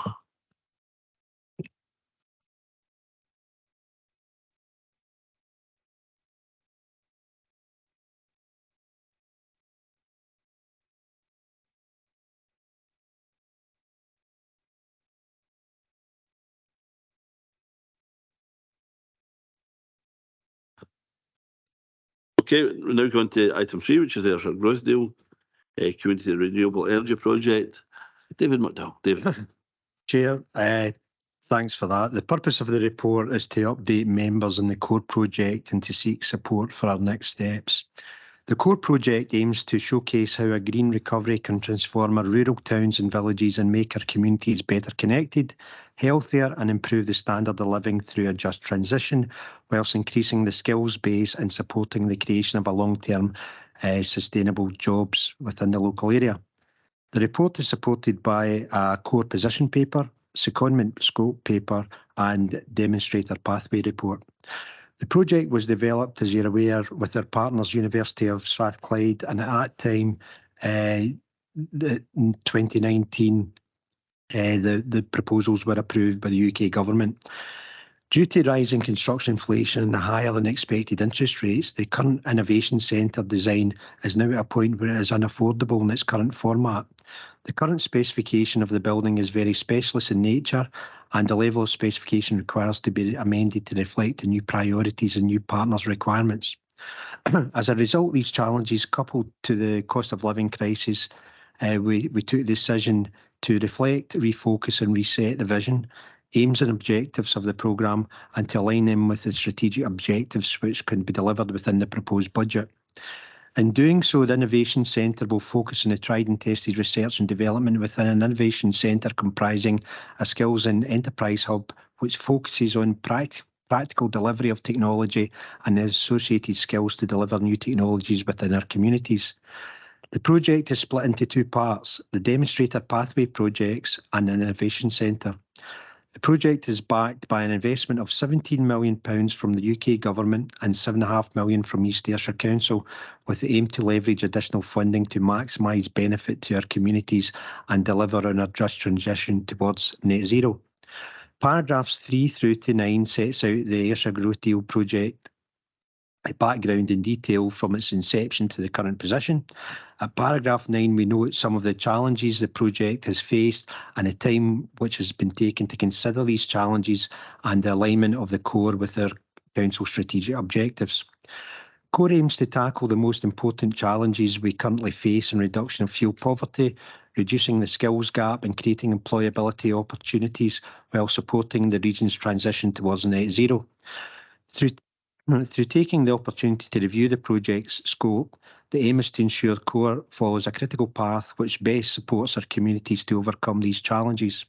Okay, we're now going to item 3, which is the Ayrshire Growth Deal, Community Renewable Energy Project. David McDowell. David.
Chair, thanks for that. The purpose of the report is to update members on the core project and to seek support for our next steps. The core project aims to showcase how a green recovery can transform our rural towns and villages and make our communities better connected, healthier, and improve the standard of living through a just transition, whilst increasing the skills base and supporting the creation of a long-term sustainable jobs within the local area. The report is supported by a core position paper, secondment scope paper and demonstrator pathway report. The project was developed, as you're aware, with our partners University of Strathclyde, and at that time, in 2019, the proposals were approved by the UK government. Due to rising construction inflation and the higher than expected interest rates, the current innovation centre design is now at a point where it is unaffordable in its current format. The current specification of the building is very specialist in nature, and the level of specification requires to be amended to reflect the new priorities and new partners' requirements. As a result of these challenges, coupled to the cost of living crisis, we took the decision to reflect, refocus and reset the vision, aims and objectives of the programme, and to align them with the strategic objectives which can be delivered within the proposed budget. In doing so, the Innovation Centre will focus on the tried and tested research and development within an innovation centre comprising a skills and enterprise hub which focuses on practical delivery of technology and the associated skills to deliver new technologies within our communities. The project is split into two parts, the demonstrator pathway projects and an innovation centre. The project is backed by an investment of £17 million from the UK government and £7.5 million from East Ayrshire Council, with the aim to leverage additional funding to maximise benefit to our communities and deliver on our just transition towards net zero. Paragraphs 3 through to 9 sets out the Ayrshire Growth Deal project background in detail from its inception to the current position. At paragraph 9, we note some of the challenges the project has faced and the time which has been taken to consider these challenges and the alignment of the core with our council strategic objectives. Core aims to tackle the most important challenges we currently face in reduction of fuel poverty, reducing the skills gap and creating employability opportunities while supporting the region's transition towards net zero. Through taking the opportunity to review the project's scope, the aim is to ensure CORE follows a critical path which best supports our communities to overcome these challenges.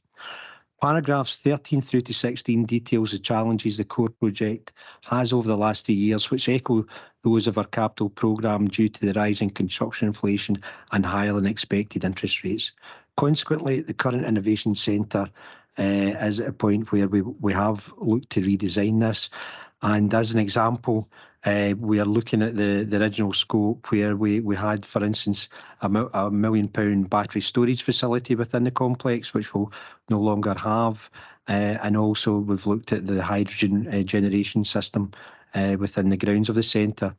Paragraphs 13 through to 16 details the challenges the CORE project has over the last 3 years, which echo those of our capital programme due to the rising construction inflation and higher than expected interest rates. Consequently, the current Innovation Centre is at a point where we have looked to redesign this. And as an example, we are looking at the original scope where we had, for instance, a £1 million battery storage facility within the complex, which we'll no longer have. And also we've looked at the hydrogen generation system within the grounds of the centre.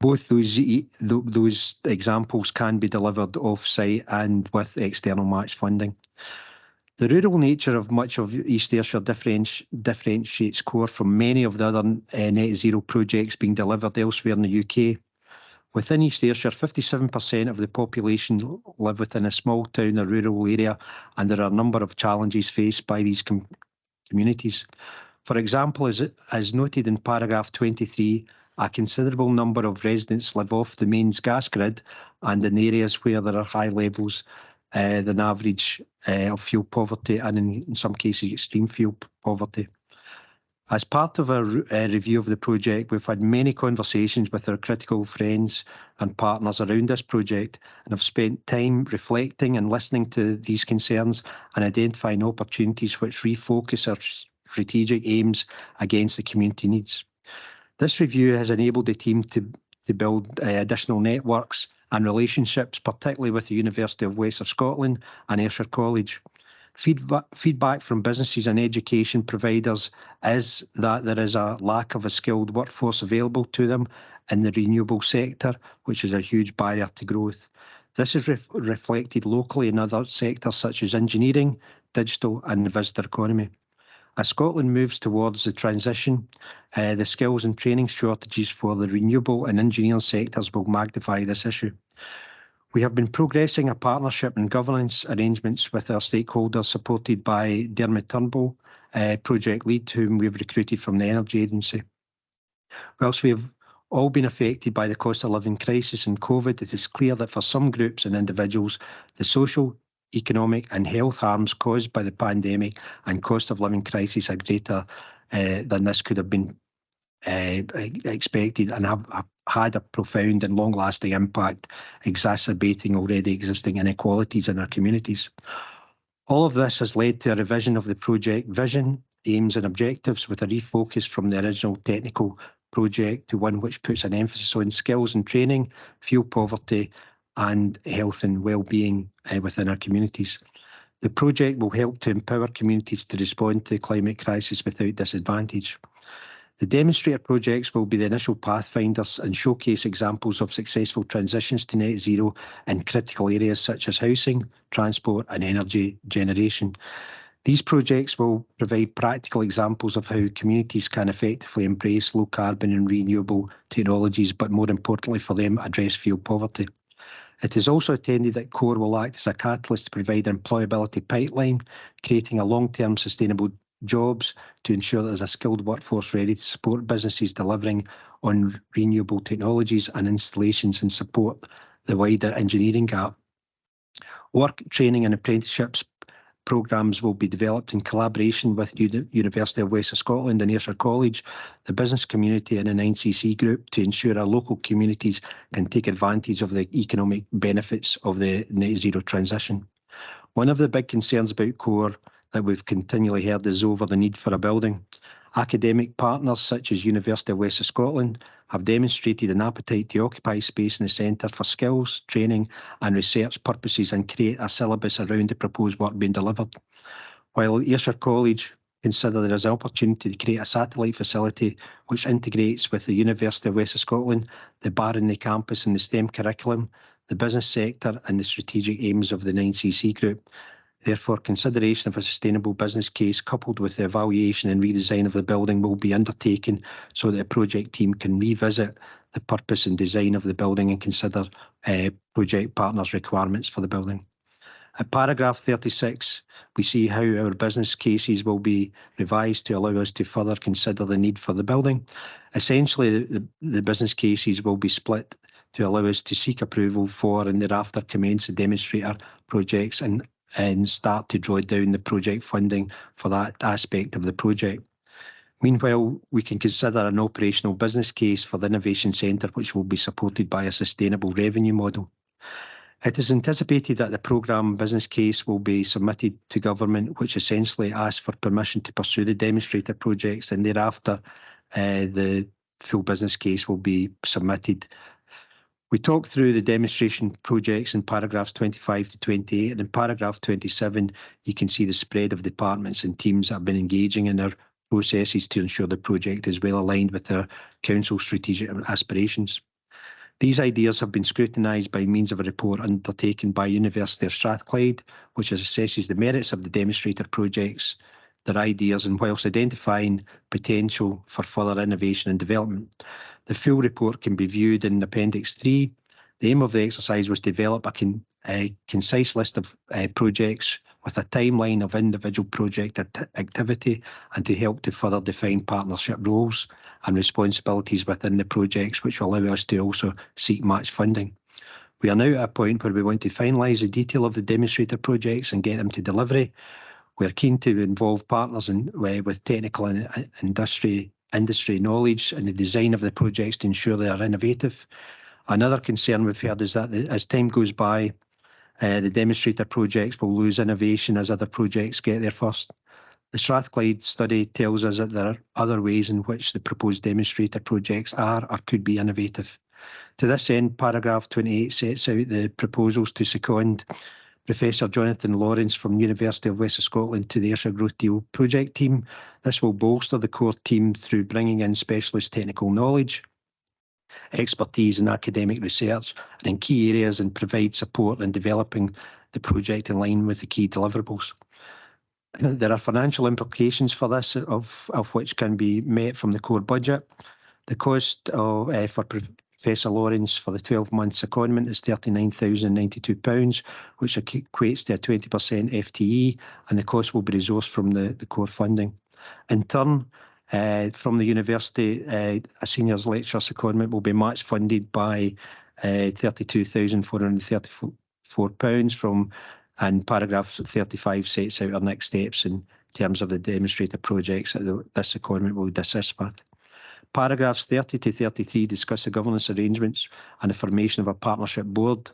Both those examples can be delivered off-site and with external match funding. The rural nature of much of East Ayrshire differentiates CORE from many of the other net zero projects being delivered elsewhere in the UK. Within East Ayrshire, 57% of the population live within a small town or rural area, and there are a number of challenges faced by these communities. For example, as noted in paragraph 23, a considerable number of residents live off the mains gas grid and in areas where there are high levels than average of fuel poverty and in some cases extreme fuel poverty. As part of our review of the project, we've had many conversations with our critical friends and partners around this project and have spent time reflecting and listening to these concerns and identifying opportunities which refocus our strategic aims against the community needs. This review has enabled the team to build additional networks and relationships, particularly with the University of West of Scotland and Ayrshire College. Feedback from businesses and education providers is that there is a lack of a skilled workforce available to them in the renewable sector, which is a huge barrier to growth. This is reflected locally in other sectors such as engineering, digital and the visitor economy. As Scotland moves towards the transition, the skills and training shortages for the renewable and engineering sectors will magnify this issue. We have been progressing a partnership and governance arrangements with our stakeholders supported by Dermot Turnbull, project lead whom we've recruited from the Energy Agency. Whilst we have all been affected by the cost of living crisis and COVID, it is clear that for some groups and individuals, the social, economic and health harms caused by the pandemic and cost of living crisis are greater than this could have been expected and have had a profound and long-lasting impact, exacerbating already existing inequalities in our communities. All of this has led to a revision of the project vision, aims and objectives, with a refocus from the original technical project to one which puts an emphasis on skills and training, fuel poverty and health and well-being within our communities. The project will help to empower communities to respond to the climate crisis without disadvantage. The demonstrator projects will be the initial pathfinders and showcase examples of successful transitions to net zero in critical areas such as housing, transport and energy generation. These projects will provide practical examples of how communities can effectively embrace low carbon and renewable technologies, but more importantly for them, address fuel poverty. It is also intended that CORE will act as a catalyst to provide an employability pipeline, creating a long-term sustainable jobs to ensure there's a skilled workforce ready to support businesses delivering on renewable technologies and installations and support the wider engineering gap. Work, training and apprenticeships programmes will be developed in collaboration with University of West of Scotland and Ayrshire College, the business community and an 9cc group to ensure our local communities can take advantage of the economic benefits of the net zero transition. One of the big concerns about CORE that we've continually heard is over the need for a building. Academic partners such as University of West of Scotland have demonstrated an appetite to occupy space in the centre for skills, training and research purposes and create a syllabus around the proposed work being delivered. While Ayrshire College consider there is an opportunity to create a satellite facility which integrates with the University of West of Scotland, the Barony campus and the STEM curriculum, the business sector and the strategic aims of the 9cc group. Therefore, consideration of a sustainable business case coupled with the evaluation and redesign of the building will be undertaken so that the project team can revisit the purpose and design of the building and consider project partners' requirements for the building. At paragraph 36, we see how our business cases will be revised to allow us to further consider the need for the building. Essentially, the business cases will be split to allow us to seek approval for and thereafter commence the demonstrator projects and start to draw down the project funding for that aspect of the project. Meanwhile, we can consider an operational business case for the Innovation Centre, which will be supported by a sustainable revenue model. It is anticipated that the programme business case will be submitted to government, which essentially asks for permission to pursue the demonstrator projects, and thereafter the full business case will be submitted. We talked through the demonstration projects in paragraphs 25 to 28, and in paragraph 27, you can see the spread of departments and teams that have been engaging in our processes to ensure the project is well aligned with our council's strategic aspirations. These ideas have been scrutinised by means of a report undertaken by University of Strathclyde, which assesses the merits of the demonstrator projects, their ideas, and whilst identifying potential for further innovation and development. The full report can be viewed in Appendix 3. The aim of the exercise was to develop a concise list of projects with a timeline of individual project activity and to help to further define partnership roles and responsibilities within the projects, which will allow us to also seek match funding. We are now at a point where we want to finalise the detail of the demonstrator projects and get them to delivery. We're keen to involve partners with technical and industry knowledge in the design of the projects to ensure they are innovative. Another concern we've heard is that as time goes by, the demonstrator projects will lose innovation as other projects get there first. The Strathclyde study tells us that there are other ways in which the proposed demonstrator projects are or could be innovative. To this end, paragraph 28 sets out the proposals to second Professor Jonathan Lawrence from University of West of Scotland to the Ayrshire Growth Deal project team. This will bolster the core team through bringing in specialist technical knowledge, expertise in academic research and in key areas, and provide support in developing the project in line with the key deliverables. There are financial implications for this, of which can be met from the core budget. The cost for Professor Lawrence for the 12-month secondment is £39,092, which equates to a 20% FTE, and the cost will be resourced from the core funding. In turn, from the university, a seniors lecture secondment will be match funded by £32,434 from, and paragraph 35 sets out our next steps in terms of the demonstrator projects that this secondment will assist with. Paragraphs 30 to 33 discuss the governance arrangements and the formation of a partnership board,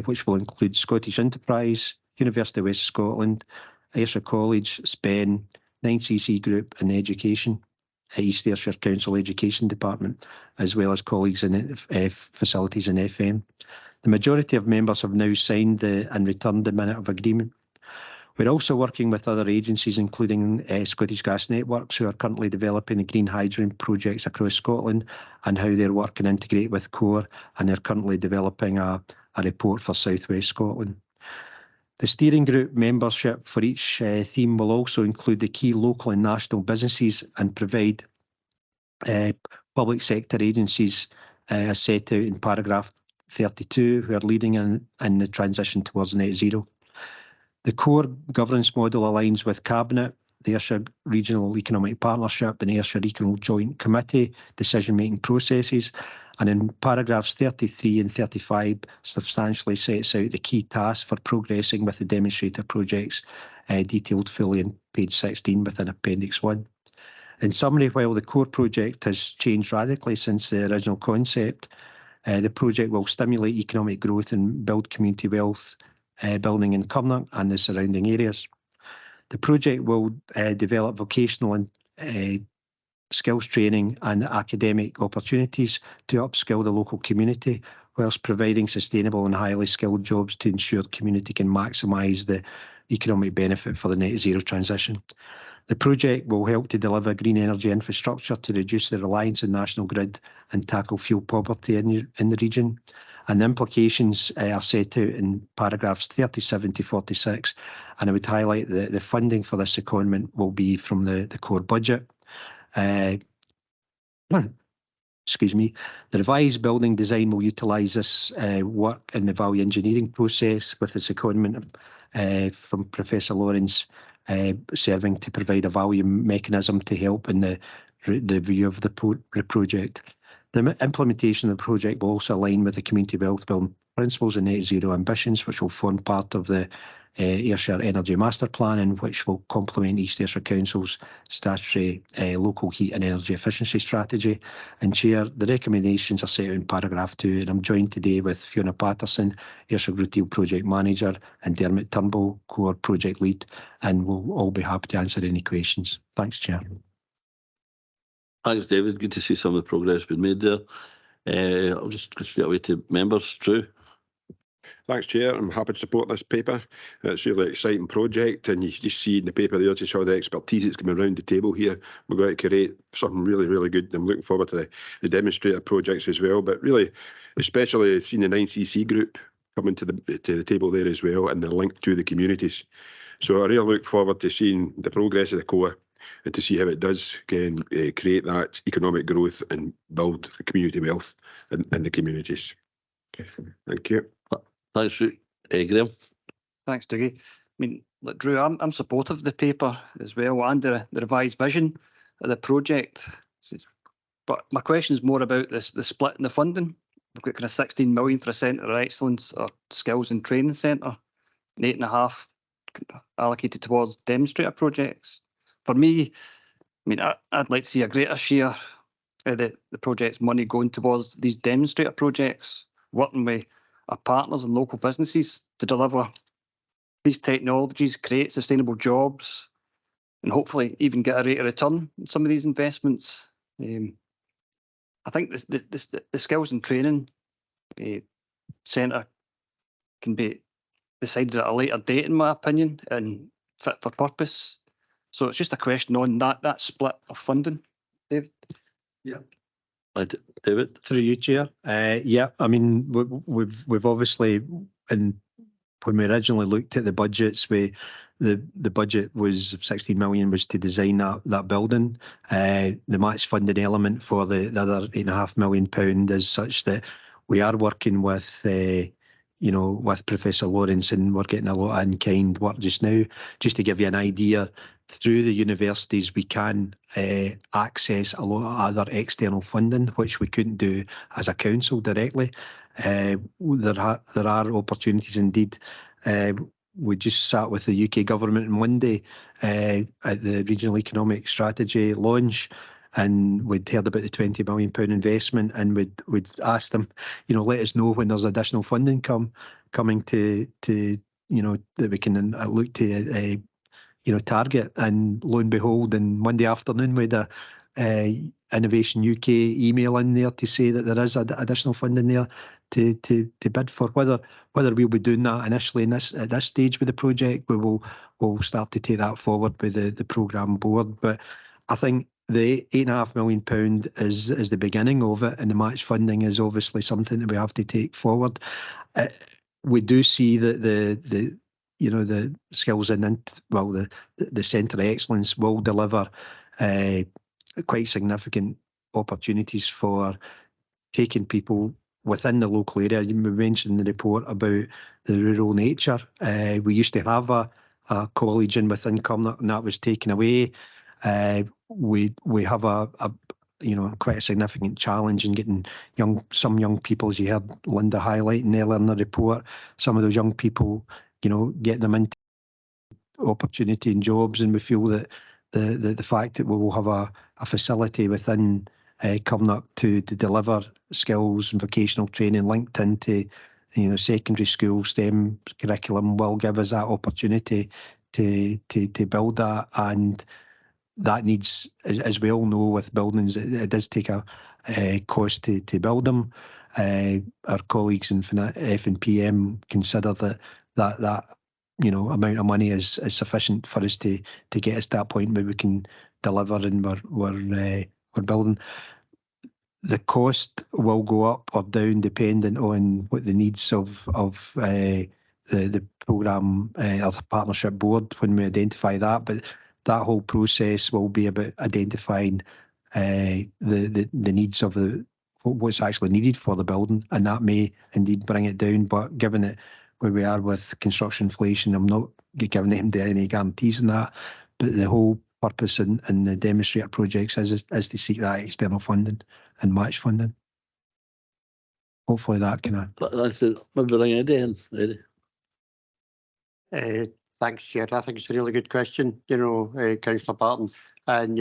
which will include Scottish Enterprise, University of West Scotland, Ayrshire College, SPEN, 9cc Group and Education, East Ayrshire Council Education Department, as well as colleagues in facilities and FM. The majority of members have now signed and returned the minute of agreement. We're also working with other agencies, including Scottish Gas Networks, who are currently developing the green hydrogen projects across Scotland and how their work can integrate with CORE, and they're currently developing a report for South West Scotland. The steering group membership for each theme will also include the key local and national businesses and provide public sector agencies as set out in paragraph 32 who are leading in the transition towards net zero. The core governance model aligns with Cabinet, the Ayrshire Regional Economic Partnership and Ayrshire Regional Joint Committee decision-making processes, and in paragraphs 33 and 35 substantially sets out the key tasks for progressing with the demonstrator projects, detailed fully on page 16 within Appendix 1. In summary, while the core project has changed radically since the original concept, the project will stimulate economic growth and build community wealth building in Cumnock and the surrounding areas. The project will develop vocational and skills training and academic opportunities to upskill the local community, whilst providing sustainable and highly skilled jobs to ensure the community can maximise the economic benefit for the net zero transition. The project will help to deliver green energy infrastructure to reduce the reliance on national grid and tackle fuel poverty in the region. And the implications are set out in paragraphs 37 to 46. And I would highlight that the funding for this secondment will be from the core budget. Excuse me. The revised building design will utilise this work in the value engineering process, with the secondment from Professor Lawrence serving to provide a value mechanism to help in the review of the project. The implementation of the project will also align with the community wealth building principles and net zero ambitions, which will form part of the Ayrshire Energy Master Plan, and which will complement East Ayrshire Council's statutory local heat and energy efficiency strategy. And Chair, the recommendations are set out in paragraph 2, and I'm joined today with Fiona Patterson, Ayrshire Retail Project Manager, and Dermot Turnbull, Core Project Lead, and we'll all be happy to answer any questions. Thanks, Chair.
Thanks, David. Good to see some of the progress being made there. I'll just go straight away to members. Drew.
Thanks, Chair. I'm happy to support this paper. It's a really exciting project, and you just see in the paper there just all the expertise that's coming around the table here. We're going to create something really, really good. I'm looking forward to the demonstrator projects as well, but really, especially seeing the 9cc Group coming to the table there as well, and the link to the communities. So I really look forward to seeing the progress of the core and to see how it does create that economic growth and build community wealth in the communities. Okay. Thank you.
Thanks, Graham.
Thanks, Dougie. I mean, look, Drew, I'm supportive of the paper as well, and the revised vision of the project. But my question is more about the split in the funding. We've got kind of 16 million for a Centre of Excellence or Skills and Training Centre, and 8.5 allocated towards demonstrator projects. For me, I mean, I'd like to see a greater share of the project's money going towards these demonstrator projects, working with our partners and local businesses to deliver these technologies, create sustainable jobs, and hopefully even get a rate of return on some of these investments. I think the Skills and Training Centre can be decided at a later date, in my opinion, and fit for purpose. So it's just a question on that split of funding, David.
Yeah.
David,
through you, Chair. Yeah, I mean, we've obviously, and when we originally looked at the budgets, the budget was 16 million was to design that building. The match funding element for the other £8.5 million is such that we are working with with Professor Lawrence, and we're getting a lot of in-kind work just now. Just to give you an idea, through the universities we can access a lot of other external funding, which we couldn't do as a council directly. There are opportunities indeed. We just sat with the UK government on Monday at the Regional Economic Strategy launch, and we'd heard about the £20 million investment, and we'd asked them, let us know when there's additional funding coming to that we can look to target. And lo and behold, on Monday afternoon we had a Innovation UK email in there to say that there is additional funding there to bid for. Whether we'll be doing that initially at this stage with the project, we'll start to take that forward with the programme board. But I think the £8.5 million is the beginning of it, and the match funding is obviously something that we have to take forward. We do see that the skills and the Centre of Excellence will deliver quite significant opportunities for taking people within the local area. You mentioned in the report about the rural nature. We used to have a college within Cumnock, and that was taken away. We have a quite a significant challenge in getting some young people, as you heard Linda highlighting earlier in the report, some of those young people, getting them into opportunity and jobs. And we feel that the fact that we will have a facility within Cumnock to deliver skills and vocational training linked into secondary school STEM curriculum will give us that opportunity to build that. And that needs, as we all know, with buildings, it does take a cost to build them. Our colleagues in F&PM consider that amount of money is sufficient for us to get us to that point where we can deliver, and we're building. The cost will go up or down depending on what the needs of the programme or the partnership board when we identify that. But that whole process will be about identifying the needs of what's actually needed for the building, and that may indeed bring it down. But given it where we are with construction inflation, I'm not giving them any guarantees in that. But the whole purpose in the demonstrator projects is to seek that external funding and match funding. Hopefully that can.
That's it. Maybe bring it in.
Thanks, Chair. I think it's a really good question, Councillor Barton. And,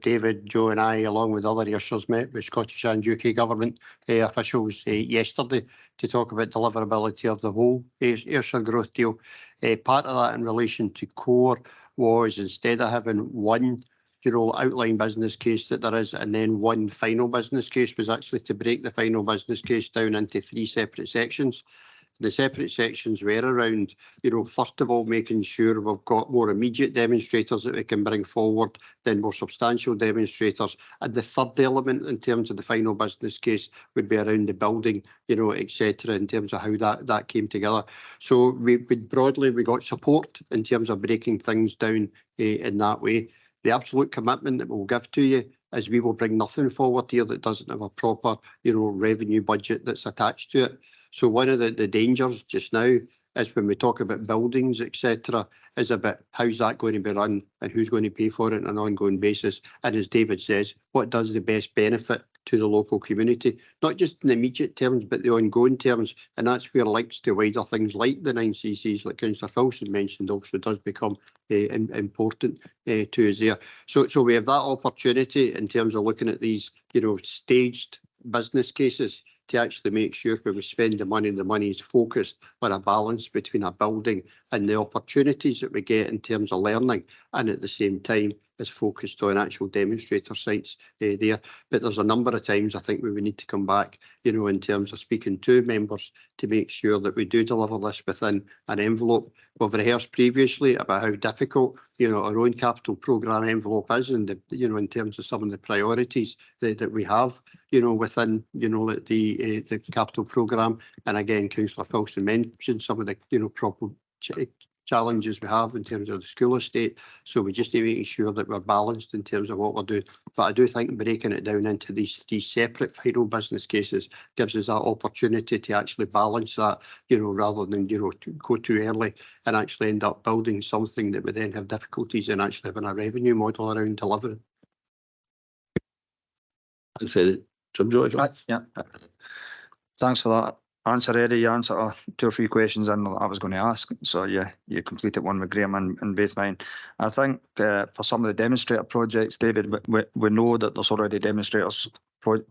David, Joe and I, along with other Ayrshire's, met with Scottish and UK government officials yesterday to talk about deliverability of the whole Ayrshire growth deal. Part of that in relation to core was, instead of having one outline business case that there is, and then one final business case, was actually to break the final business case down into 3 separate sections. The separate sections were around, first of all, making sure we've got more immediate demonstrators that we can bring forward, then more substantial demonstrators. And the third element in terms of the final business case would be around the building, etc., in terms of how that came together. So we got support in terms of breaking things down in that way. The absolute commitment that we'll give to you is we will bring nothing forward here that doesn't have a proper, revenue budget that's attached to it. So one of the dangers just now is when we talk about buildings, etc., is about how's that going to be run and who's going to pay for it on an ongoing basis. And as David says, what does the best benefit to the local community, not just in the immediate terms, but the ongoing terms. And that's where links to wider things like the 9CCs, like Councillor Filson mentioned, also does become important to us there. So we have that opportunity in terms of looking at these, staged business cases to actually make sure when we spend the money is focused on a balance between a building and the opportunities that we get in terms of learning, and at the same time is focused on actual demonstrator sites there. But there's a number of times I think we would need to come back, in terms of speaking to members to make sure that we do deliver this within an envelope. We've rehearsed previously about how difficult, our own capital programme envelope is, and in terms of some of the priorities that we have, within, the capital programme. And again, Councillor Filson mentioned some of the, proper challenges we have in terms of the school estate. So we just need to make sure that we're balanced in terms of what we're doing. But I do think breaking it down into these 3 separate final business cases gives us that opportunity to actually balance that, rather than, go too early and actually end up building something that we then have difficulties in actually having a revenue model around delivering.
Thanks, Eddie. Jim George.
Yeah. Thanks for that. answer, Eddie. You answered 2 or 3 questions in that I was going to ask. So yeah, you completed one with Graham and both mine. I think for some of the demonstrator projects, David, we know that there's already demonstrators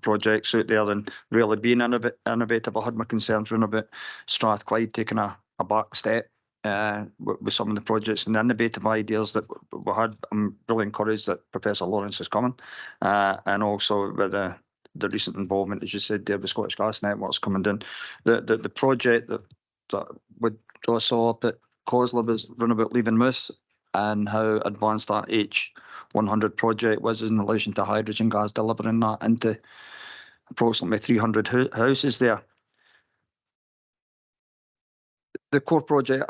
projects out there and really being innovative. I had my concerns around about Strathclyde taking a back step with some of the projects and the innovative ideas that we had. I'm really encouraged that Professor Lawrence is coming, and also with the recent involvement, as you said, there, with Scottish Gas Networks coming down. The project that we saw up at Cosla was run about Leavenmouth and how advanced that H100 project was in relation to hydrogen gas, delivering that into approximately 300 houses there. The core project,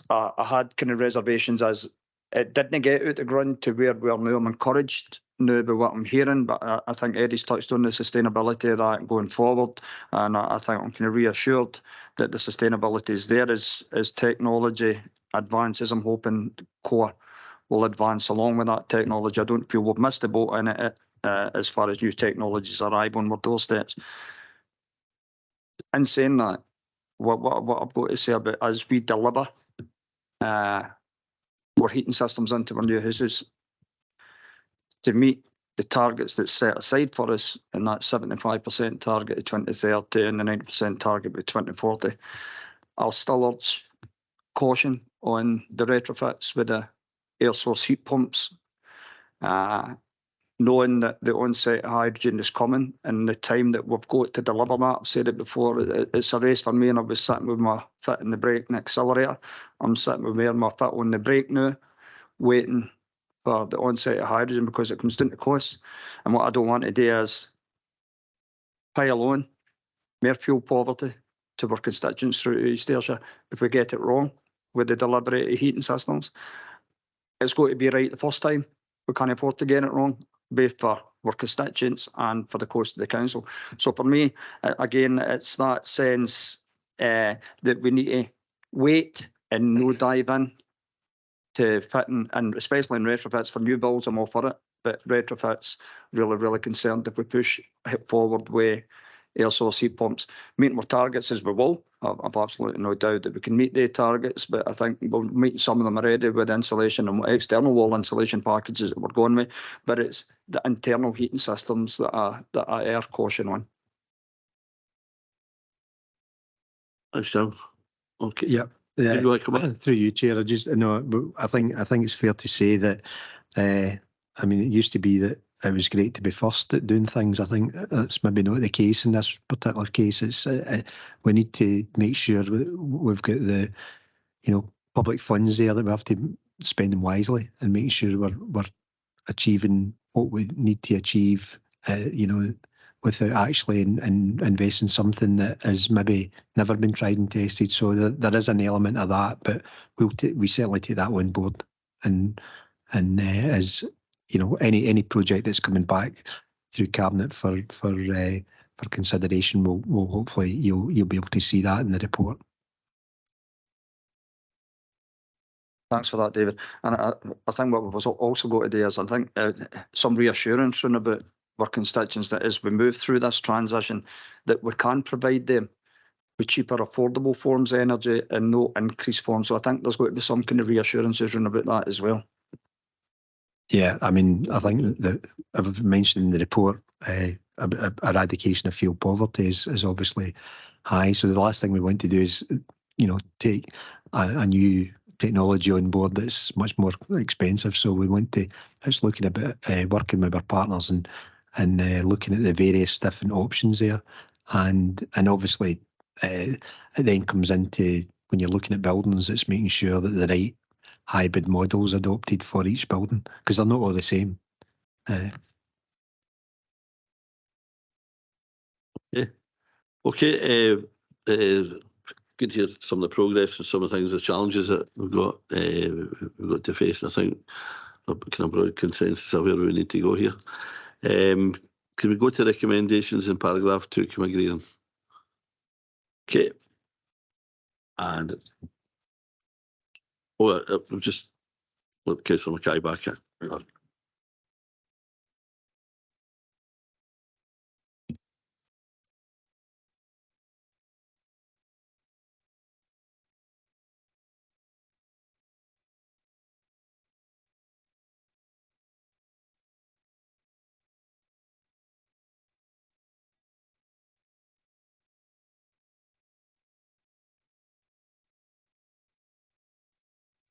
I had kind of reservations as it didn't get out the ground to where we are now. I'm encouraged now by what I'm hearing, but I think Eddie's touched on the sustainability of that going forward, and I think I'm kind of reassured that the sustainability is there as technology advances. I'm hoping core will advance along with that technology. I don't feel we've missed the boat in it as far as new technologies arrive on our doorsteps. In saying that, what I've got to say about as we deliver our heating systems into our new houses to meet the targets that's set aside for us, and that 75% target of 2030 and the 90% target by 2040, I'll still urge caution on the retrofits with the air source heat pumps, knowing that the on-site hydrogen is coming and the time that we've got to deliver that. I've said it before, it's a race for me, and I was sitting with my foot in the brake and accelerator. I'm sitting with my foot on the brake now, waiting for the on-site hydrogen because it comes down to cost. And what I don't want to do is pile on more fuel poverty to our constituents through East Ayrshire if we get it wrong with the delivery of heating systems. It's got to be right the first time. We can't afford to get it wrong, both for our constituents and for the cost of the council. So for me, again, it's that sense that we need to wait and no dive in to fitting, and especially in retrofits. For new builds, I'm all for it, but retrofits, really concerned if we push it forward with air source heat pumps. Meeting our targets as we will, I've absolutely no doubt that we can meet the targets, but I think we're meeting some of them already with insulation and external wall insulation packages that we're going with, but it's the internal heating systems that I err caution on.
Thanks, Jim. Okay.
Yeah. Through you, Chair. I think it's fair to say that I mean, it used to be that it was great to be first at doing things. I think that's maybe not the case in this particular case. It's we need to make sure we've got the public funds there, that we have to spend them wisely and make sure we're achieving what we need to achieve. Without actually investing something that has maybe never been tried and tested. So there is an element of that, but we certainly take that on board. And as any project that's coming back through cabinet for consideration, will hopefully you'll be able to see that in the report.
Thanks for that, David. And I think what we've also got to do is, I think, some reassurance about our constituents that as we move through this transition, that we can provide them with cheaper, affordable forms of energy and no increased forms. So I think there's got to be some kind of reassurances about that as well.
Yeah, I mean, I think that I've mentioned in the report, eradication of fuel poverty is obviously high. So the last thing we want to do is, take a new technology on board that's much more expensive. So we want to, it's looking about working with our partners and looking at the various different options there, and obviously it then comes into, when you're looking at buildings, it's making sure that the right hybrid models adopted for each building, because they're not all the same.
Yeah. Okay. Good to hear some of the progress and some of the things, the challenges that we've got to face. And I think a kind of broad consensus of where we need to go here. Can we go to recommendations in paragraph 2? Can we agree on? Okay. And we'll just let Councillor Mackay back in.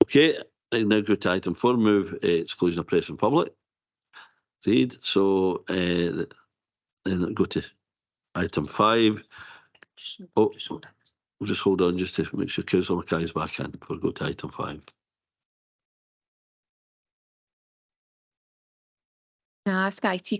Okay, I now go to item 4, move exclusion of press and public. Read. So then go to item 5. Oh, we'll just hold on just to make sure Councillor Mackay's back in before we go to item 5.
Can I ask IT